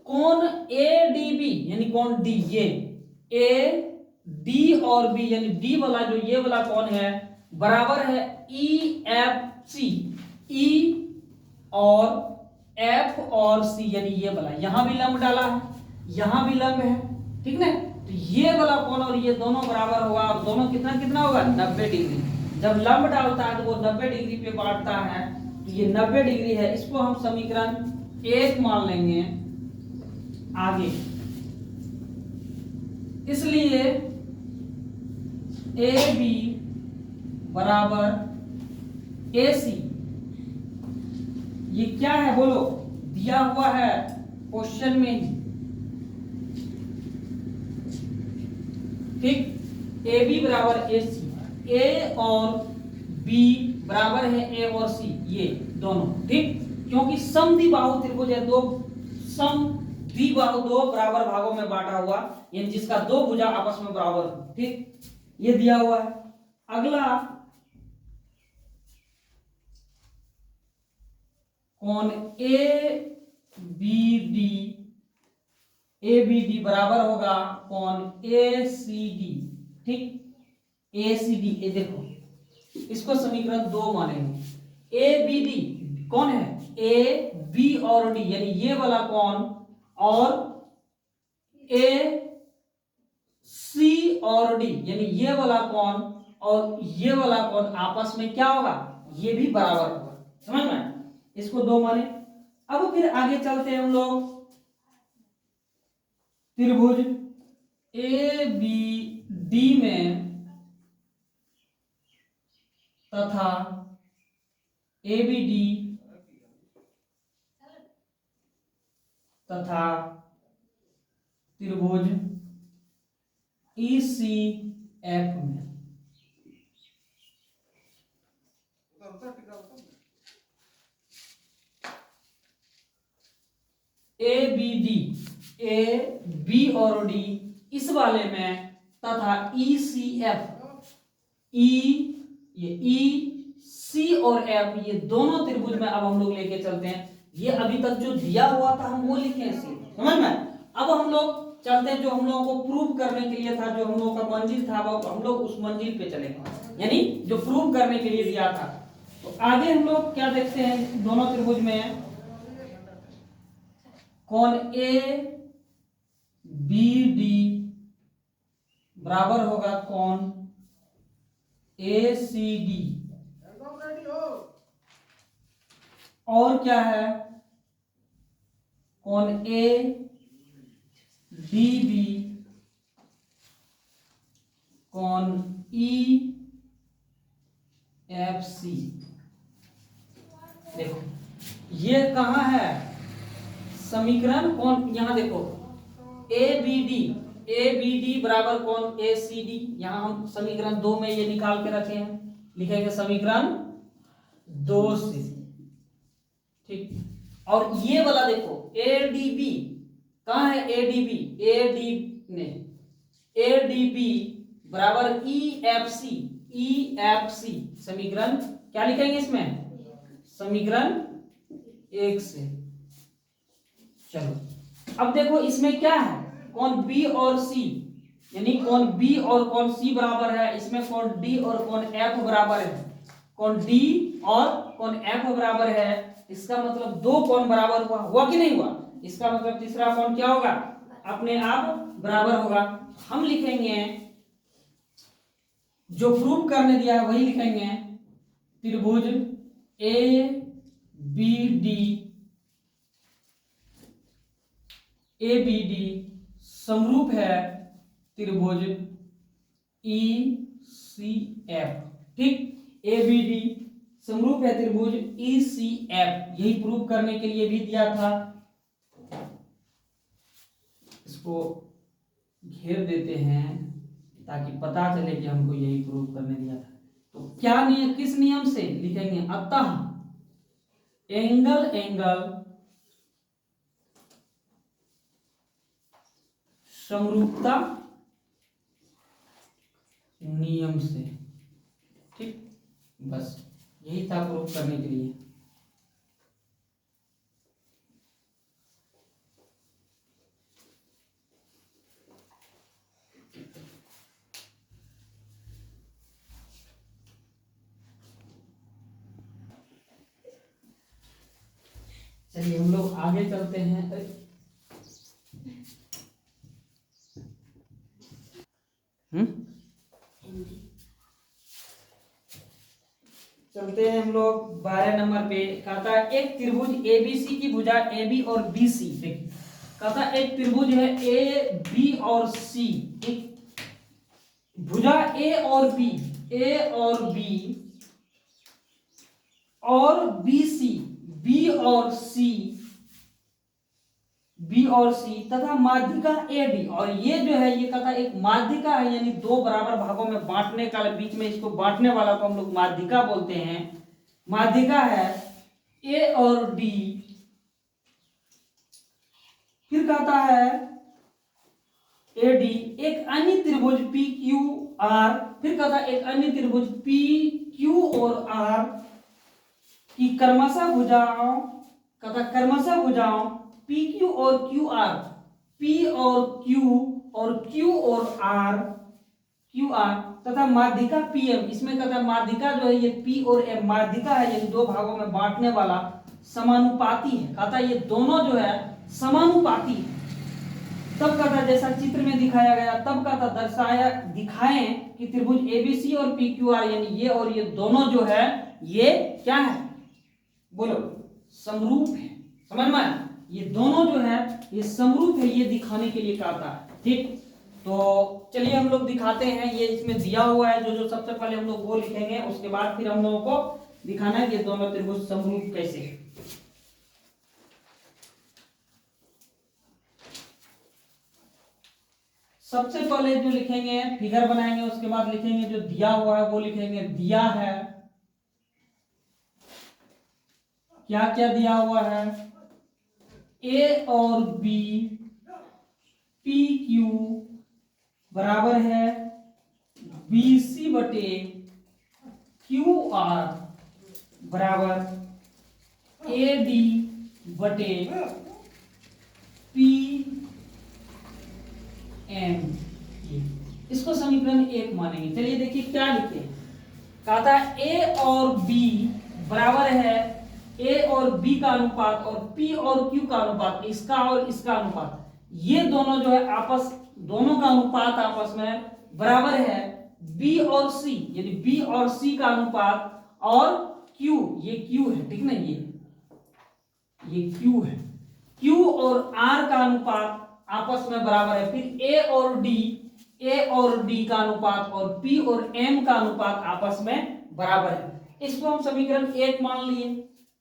कौन ए डी बी यानी कौन डी, ये ए डी और बी यानी डी वाला जो ये वाला कौन है बराबर है ई एफ सी, ई और एफ और सी यानी ये वाला, यहां भी लंब डाला है यहां भी लंब है, ठीक ना। तो ये वाला कौन और ये दोनों बराबर होगा, और दोनों कितना कितना होगा 90 डिग्री। जब लंब डालता है तो वो 90 डिग्री पे बांटता है, तो ये 90 डिग्री है। इसको हम समीकरण 1 मान लेंगे। आगे इसलिए ए बी बराबर ए सी, ये क्या है बोलो, दिया हुआ है क्वेश्चन में, ठीक ए बी बराबर ए सी, ए और बी बराबर है ए और सी, ये दोनों, ठीक क्योंकि समद्विबाहु त्रिभुज है, दो समद्विबाहु दो बराबर भागों में बांटा हुआ, यानी जिसका दो भुजा आपस में बराबर, ठीक ये दिया हुआ है। अगला कौन ए बी डी बराबर होगा कौन ए सी डी, ठीक ए सी डी। ये देखो इसको समीकरण 2 मानेंगे। ए बी डी कौन है, ए बी और डी यानी ये वाला कौन और ए सी और डी यानी ये वाला कौन और ये वाला कौन आपस में क्या होगा, ये भी बराबर होगा, समझ में। इसको 2 माने। अब फिर आगे चलते हैं हम लोग। त्रिभुज ए बी डी में तथा ए बी डी तथा त्रिभुज ई सी एफ में A B D, A B और डी इस वाले में तथा ई सी एफ, ई सी और एफ ये दोनों त्रिभुज में अब हम लोग लेके चलते हैं। ये अभी तक जो दिया हुआ था हम वो लिखे हैं, समझ में। अब हम लोग चलते हैं जो हम लोगों को प्रूव करने के लिए था, जो हम लोगों का मंजिल था वो हम लोग उस मंजिल पे चलेंगे, यानी जो प्रूव करने के लिए दिया था। तो आगे हम लोग क्या देखते हैं, दोनों त्रिभुज में कोण ए बी डी बराबर होगा कोण ए सी डी, और क्या है कोण ए डी बी, कोण ई एफ सी। देखो ये कहाँ है समीकरण, कौन यहां देखो ए बी डी बराबर कौन ए सी डी, यहां हम समीकरण 2 में ये निकाल के रखे हैं, लिखेंगे समीकरण 2 से, ठीक। और ये वाला देखो ए डी बी, कहां है A D B, A D B बराबर ई एफ सी, समीकरण क्या लिखेंगे इसमें, समीकरण 1 से। चलो अब देखो इसमें क्या है, कौन बी और सी, यानी कौन बी और कौन सी बराबर है, इसमें कौन डी और कौन एफ बराबर है, कौन डी और कौन एफ बराबर है, इसका मतलब दो कौन बराबर हुआ कि नहीं हुआ, इसका मतलब तीसरा कौन क्या होगा, अपने आप बराबर होगा। हम लिखेंगे जो प्रूव करने दिया है वही लिखेंगे, त्रिभुज ए बी डी समरूप है त्रिभुज ई सी एफ, ठीक। ए बी डी समरूप है त्रिभुज ई सी एफ, यही प्रूव करने के लिए भी दिया था। इसको घेर देते हैं ताकि पता चले कि हमको यही प्रूव करने दिया था। तो क्या नियम, किस नियम से लिखेंगे, अतः एंगल समरूपता नियम से, ठीक। बस यही था प्रूव करने के लिए। चलिए हम लोग आगे चलते हैं। चलते हैं हम लोग 12 नंबर पे। कहता है एक त्रिभुज एबीसी की भुजा ए बी और बी सी, देखिए कहता एक त्रिभुज है ए बी और सी, एक भुजा ए और बी और बी सी, बी और सी तथा माध्यिका ए डी, और ये जो है ये कहता एक माध्यिका है, यानी दो बराबर भागों में बांटने का, बीच में इसको बांटने वाला को हम लोग माध्यिका बोलते हैं। माध्यिका है ए और डी, फिर कहता है ए डी एक अन्य त्रिभुज पी क्यू आर, फिर कहता है एक अन्य त्रिभुज पी क्यू और आर की क्रमशः भुजाओं, कहता क्रमशः भुजाओं पी क्यू और क्यू आर, पी और क्यू और आर तथा माध्यिका पी एम, इसमें कहता है माध्यिका जो है ये पी और एम माध्यिका है, ये दो भागों में बांटने वाला समानुपाती है। कहता है ये दोनों जो है समानुपाती है। तब कहता जैसा चित्र में दिखाया गया, तब कहता दिखाएं कि त्रिभुज एबीसी और पी क्यू आर, यानी ये और ये दोनों जो है ये क्या है, बोलो समरूप है। समझ में आया, ये दोनों जो है ये समरूप है, ये दिखाने के लिए कहता है, ठीक। तो चलिए हम लोग दिखाते हैं, ये इसमें दिया हुआ है जो सबसे पहले हम लोग वो लिखेंगे, उसके बाद फिर हम लोगों को दिखाना है कि दोनों त्रिभुज समरूप कैसे है। सबसे पहले जो लिखेंगे फिगर बनाएंगे, उसके बाद लिखेंगे जो दिया हुआ है वो लिखेंगे, दिया है क्या क्या दिया हुआ है, ए और बी पी क्यू बराबर है बी सी बटे क्यू आर बराबर ए डी बटे पी एम, इसको समीकरण 1 मानेंगे। चलिए देखिए क्या लिखते हैं, कहता है ए और बी बराबर है ए और बी का अनुपात और पी और क्यू का अनुपात, इसका और इसका अनुपात, ये दोनों जो है आपस, दोनों का अनुपात आपस में बराबर है बी और सी, यानी बी और सी का अनुपात और क्यू, ये क्यू है, ठीक ना, ये क्यू है, क्यू और आर का अनुपात आपस में बराबर है। फिर ए और डी का अनुपात और पी और एम का अनुपात आपस में बराबर है। इसको हम समीकरण 1 मान लिए।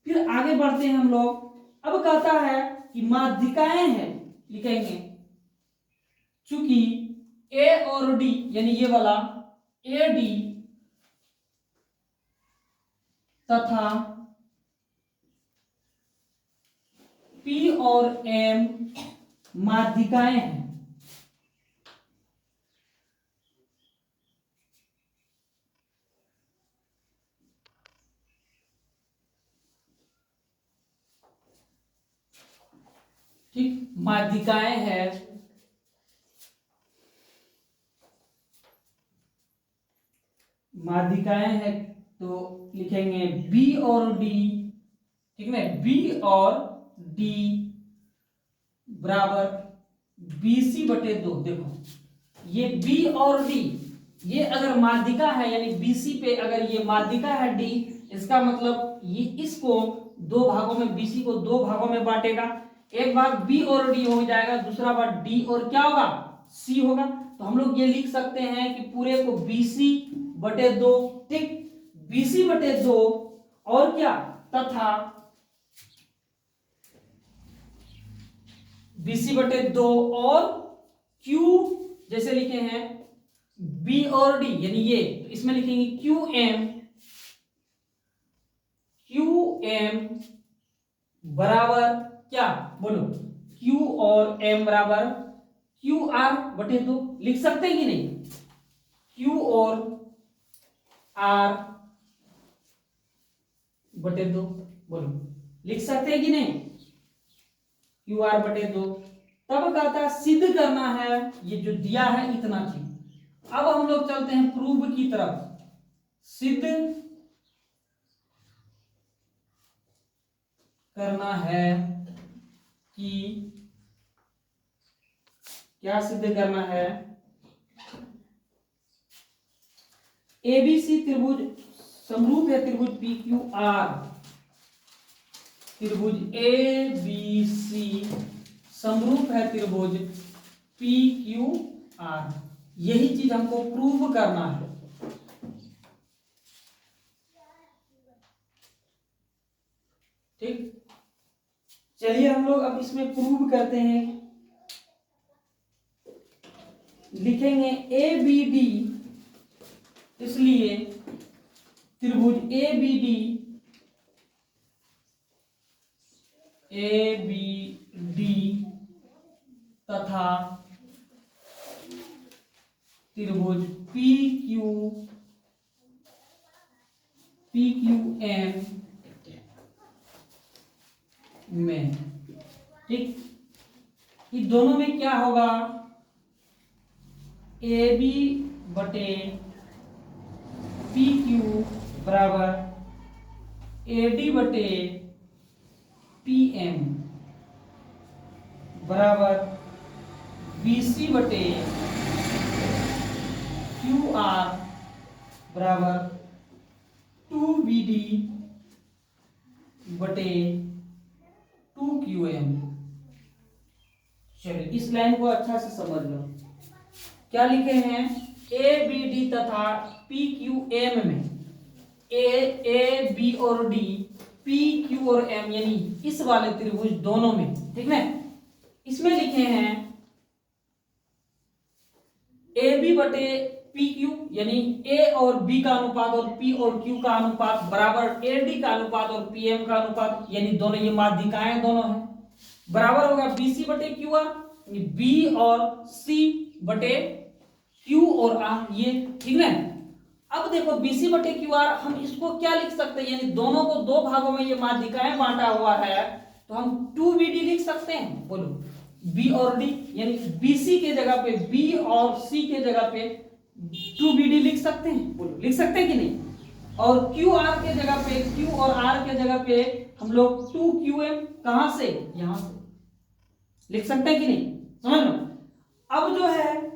फिर आगे बढ़ते हैं हम लोग। अब कहता है कि माध्यिकाएं हैं, लिखेंगे चूंकि ए और डी यानी ये वाला ए डी तथा पी और एम माध्यिकाएं हैं, ठीक, माध्यिकाएं हैं, माध्यिकाएं हैं तो लिखेंगे बी और डी, ठीक है, बी और डी बराबर BC बटे 2। देखो ये B और D, ये अगर माध्यिका है यानी BC पे अगर ये माध्यिका है D, इसका मतलब ये इसको दो भागों में, BC को दो भागों में बांटेगा। एक भाग B और D हो जाएगा, दूसरा भाग D और क्या होगा, C होगा। तो हम लोग ये लिख सकते हैं कि पूरे को BC बटे 2, ठीक, BC बटे 2 और क्या, तथा BC बटे 2 और Q जैसे लिखे हैं B और D यानी ये, तो इसमें लिखेंगे QM बराबर क्या, बोलो, Q और M बराबर QR बटे 2। लिख सकते हैं कि नहीं, Q और R बटे 2, बोलो लिख सकते हैं कि नहीं, QR बटे 2। तब कहता सिद्ध करना है, ये जो दिया है इतना चीज। अब हम लोग चलते हैं प्रूव की तरफ। सिद्ध करना है कि, क्या सिद्ध करना है, ABC त्रिभुज समरूप है त्रिभुज PQR, त्रिभुज ABC समरूप है त्रिभुज PQR, यही चीज हमको प्रूव करना है। ठीक, चलिए हम लोग अब इसमें प्रूव करते हैं। लिखेंगे ABD, इसलिए त्रिभुज ABD तथा त्रिभुज PQM में, ठीक, ये दोनों में क्या होगा, AB बटे PQ बराबर AD बटे PM बराबर BC बटे QR बराबर 2BD बटे 2QM। चलिए इस लाइन को अच्छा से समझ लो। क्या लिखे हैं, ABD तथा PQM में, A B और D, P Q और M यानी इस वाले त्रिभुज दोनों में, ठीक है, इसमें लिखे हैं AB बटे PQ यानी A और B का अनुपात और P और Q का अनुपात बराबर AD का अनुपात और PM का अनुपात, यानी दोनों ये माध्यिकाएं दोनों हैं, बराबर होगा BC बटे QR, B और C बटे Q और R, ये ठीक है। अब देखो BC बटे QR, हम इसको क्या लिख सकते हैं, यानी दोनों को दो भागों में ये माध्यिकाएं बांटा हुआ है, तो हम 2BD लिख सकते हैं, बोलो B और D, यानी BC के जगह पे B और C के जगह पे 2BD लिख सकते हैं, बोलो लिख सकते हैं कि नहीं। और क्यू आर के जगह पे, क्यू और आर के जगह पे हम लोग 2QM कहां से, यहां से लिख सकते हैं कि नहीं, समझ लो। अब जो है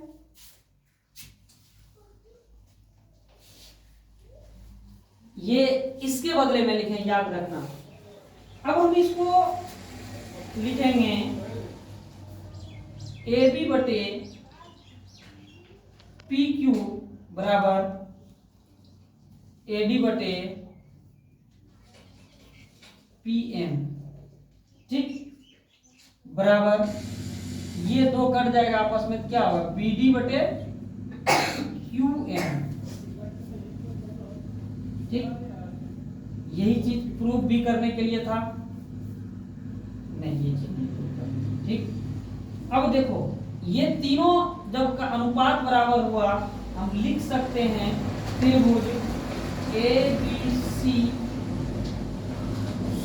ये इसके बदले में लिखें, याद रखना। अब हम इसको लिखेंगे ए बी बटे पी क्यू बराबर ए डी बटे पी एम, ठीक, बराबर ये दो कट जाएगा आपस में, क्या होगा, बी डी बटे क्यू एम, ठीक। यही चीज प्रूफ भी करने के लिए था, नहीं ये चीज नहीं प्रूफ करनी, ठीक। अब देखो ये तीनों जब का अनुपात बराबर हुआ, हम लिख सकते हैं त्रिभुज ए बी सी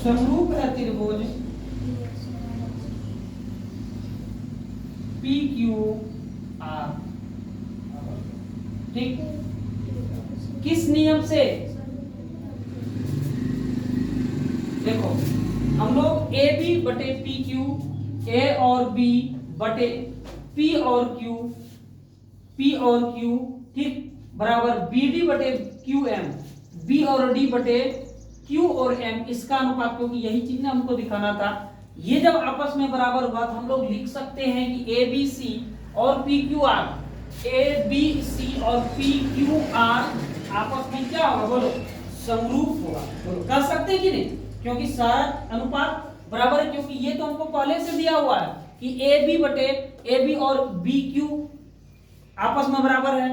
समरूप है त्रिभुज पी क्यू आर, ठीक। किस नियम से, देखो हम लोग ए बी बटे पी क्यू, ए और बी बटे पी और क्यू, पी और क्यू, ठीक, बराबर बी डी बटे क्यू एम, बी और डी बटे क्यू और एम, इसका अनुपात, क्योंकि यही चीज ने हमको दिखाना था। ये जब आपस में बराबर हुआ तो हम लोग लिख सकते हैं कि ए बी सी और P Q R, A B C और पी क्यू आर आपस में क्या होगा, बोलो, समरूप होगा, बोलो, कर सकते हैं कि नहीं, क्योंकि सारा अनुपात बराबर है, क्योंकि ये तो हमको पहले से दिया हुआ है कि ए बी बटे ए बी और बी क्यू आपस में बराबर है,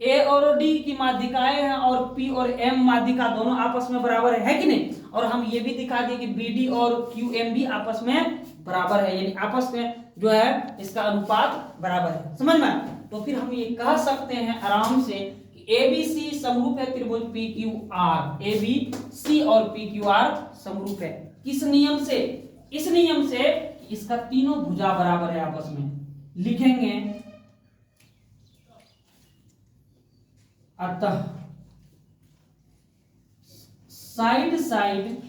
ए और डी की माध्यिकाएं हैं और पी और एम माध्यिका दोनों आपस में बराबर है कि नहीं। और हम ये भी दिखा दिए कि बी डी और क्यू एम भी आपस में बराबर है, यानी आपस में जो है इसका अनुपात बराबर है, समझ में। तो फिर हम ये कह सकते हैं आराम से कि ए बी सी समरूप है त्रिभुज P Q R, A B C और पी क्यू आर समरूप है, किस नियम से, इस नियम से इसका तीनों भुजा बराबर है आपस में। लिखेंगे अतः साइड साइड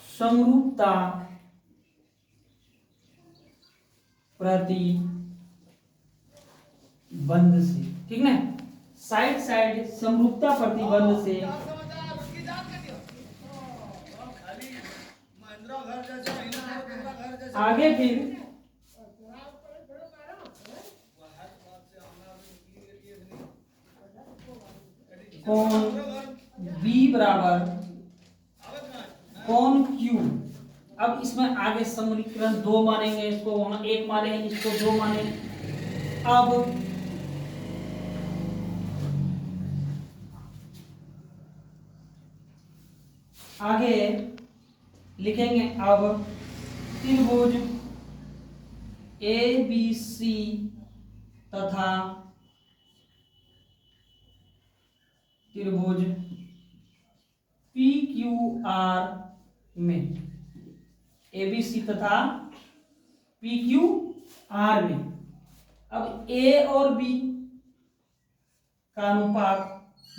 समरूपता प्रतिबंध से, ठीक ना, साइड साइड समरूपता प्रतिबंध से आगे फिर कोण B बराबर कोण Q। अब इसमें आगे समीकरण 2 मानेंगे, इसको वहां 1 मानेंगे, इसको 2 मानेंगे। अब आगे लिखेंगे, अब त्रिभुज ए बी सी तथा त्रिभुज पी क्यू आर में, ए बी सी तथा पी क्यू आर में, अब ए और बी का अनुपात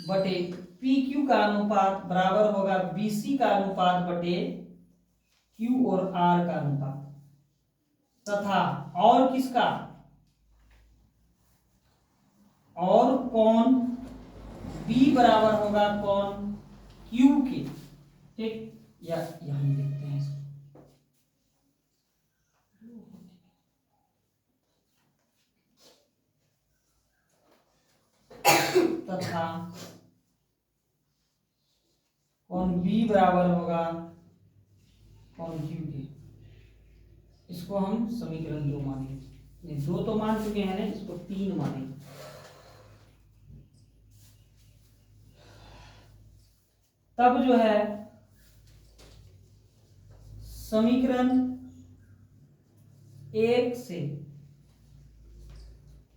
बटे पी क्यू का अनुपात बराबर होगा बी सी का अनुपात बटे क्यू और आर का अनुपात, तथा और किसका, और कोण B बराबर होगा कोण Q के, ठीक, या यहां देखते हैं इसको, तथा कोण B बराबर होगा कोण Q के। इसको हम समीकरण 2 मानेंगे, नहीं 2 तो मान चुके हैं ना, इसको 3 मानेंगे। तब जो है समीकरण 1 से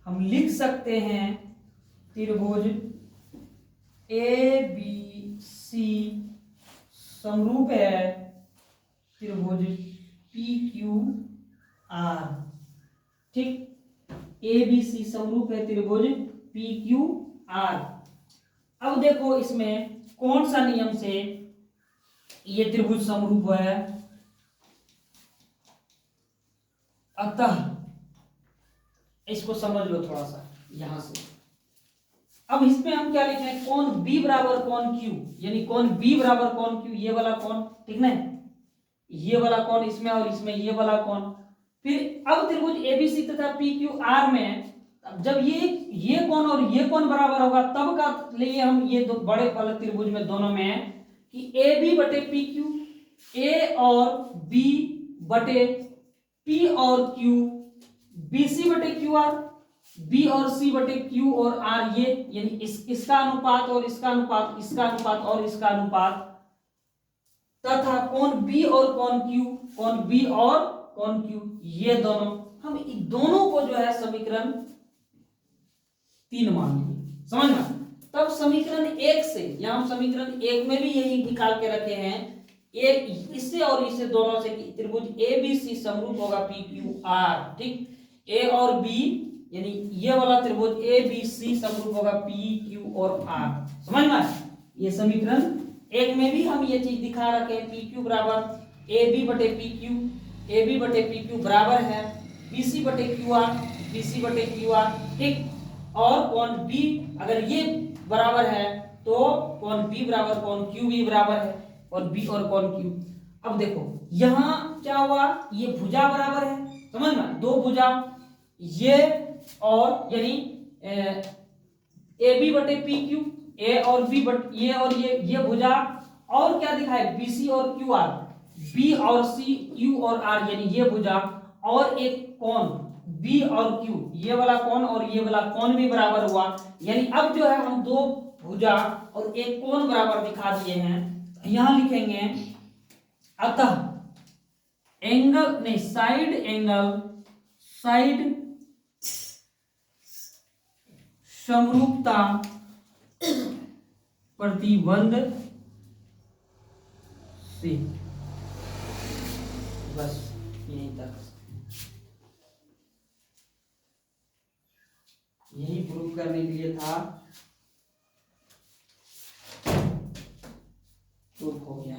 हम लिख सकते हैं त्रिभुज ए बी सी समरूप है त्रिभुज पी क्यू आर, ठीक। ABC समरूप है त्रिभुज PQR। अब देखो इसमें कौन सा नियम से ये त्रिभुज समरूप है, अतः इसको समझ लो थोड़ा सा यहां से। अब इसमें हम क्या लिखे हैं, कोण B बराबर कोण Q, यानी कोण B बराबर कोण Q, ये वाला कोण, ठीक ना, ये वाला कोण इसमें और इसमें ये वाला कोण। फिर अब त्रिभुज ABC तथा PQR में जब ये कोण और ये कोण बराबर होगा तब का लिए हम ये दो बड़े वाले त्रिभुज में दोनों में कि AB बटे PQ, A और B बटे P और Q, BC बटे QR, B और C बटे Q और R, ये यानी इसका अनुपात और इसका अनुपात, इसका अनुपात और इसका अनुपात, तथा कोण B और कोण Q, कोण B और कोण Q, ये दोनों, हम इन दोनों को जो है समीकरण 3 मान लेंगे, समझना। तब समीकरण 1 से, या हम समीकरण 1 में भी यही निकाल के रखे हैं, एक इससे और इससे दोनों से कि त्रिभुज ABC समरूप होगा PQR, ठीक। A और B यानी ये वाला त्रिभुज ABC समरूप होगा PQ और R, समझ में। ये समीकरण 1 में भी हम ये चीज दिखा रखे हैं, PQ बराबर AB बटे PQ, AB बटे PQ बराबर है BC बटे QR, BC बटे QR, ठीक। और कोण B अगर ये बराबर है तो कोण B बराबर कोण Q भी बराबर है, और B और कोण Q। अब देखो यहां क्या हुआ, ये भुजा बराबर है, समझ में, दो भुजा ये और यानी AB बटे PQ, A और B बटे ये और ये भुजा, और क्या दिखाए BC और QR, B और C, Q और R यानी ये भुजा, और एक कोण B और Q, ये वाला कोण और ये वाला कोण भी बराबर हुआ। यानी अब जो है हम दो भुजा और एक कोण बराबर दिखा दिए हैं। यहां लिखेंगे अतः एंगल नहीं, साइड एंगल, साइड समरूपता प्रतिबंध से, बस यहीं तक, यही प्रूव करने के लिए था, प्रूफ हो गया।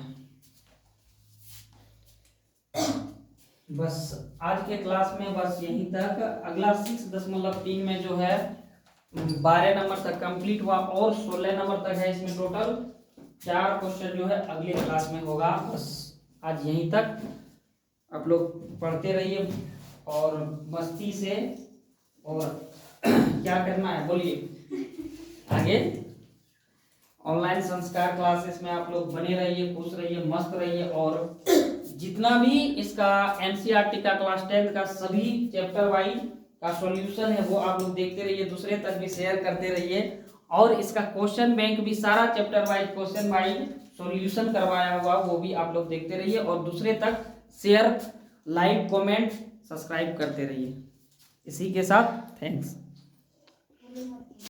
बस आज के क्लास में बस यहीं तक। अगला 6.3 में जो है 12 नंबर तक कंप्लीट हुआ और 16 नंबर तक है, इसमें टोटल 4 क्वेश्चन जो है अगले क्लास में होगा। बस आज यहीं तक, आप लोग पढ़ते रहिए और मस्ती से, और क्या करना है बोलिए, आगे ऑनलाइन संस्कार क्लासेस में आप लोग बने रहिए, खुश रहिए, मस्त रहिए, और जितना भी इसका NCERT का क्लास 10 का सभी चैप्टर वाइज का सॉल्यूशन है वो आप लोग देखते रहिए, दूसरे तक भी शेयर करते रहिए, और इसका क्वेश्चन बैंक भी सारा chapter wise question wise solution करवाया हुआ वो भी आप लोग देखते रहिए, और दूसरे तक शेयर, लाइक, कमेंट, सब्सक्राइब करते रहिए। इसी के साथ थैंक्स।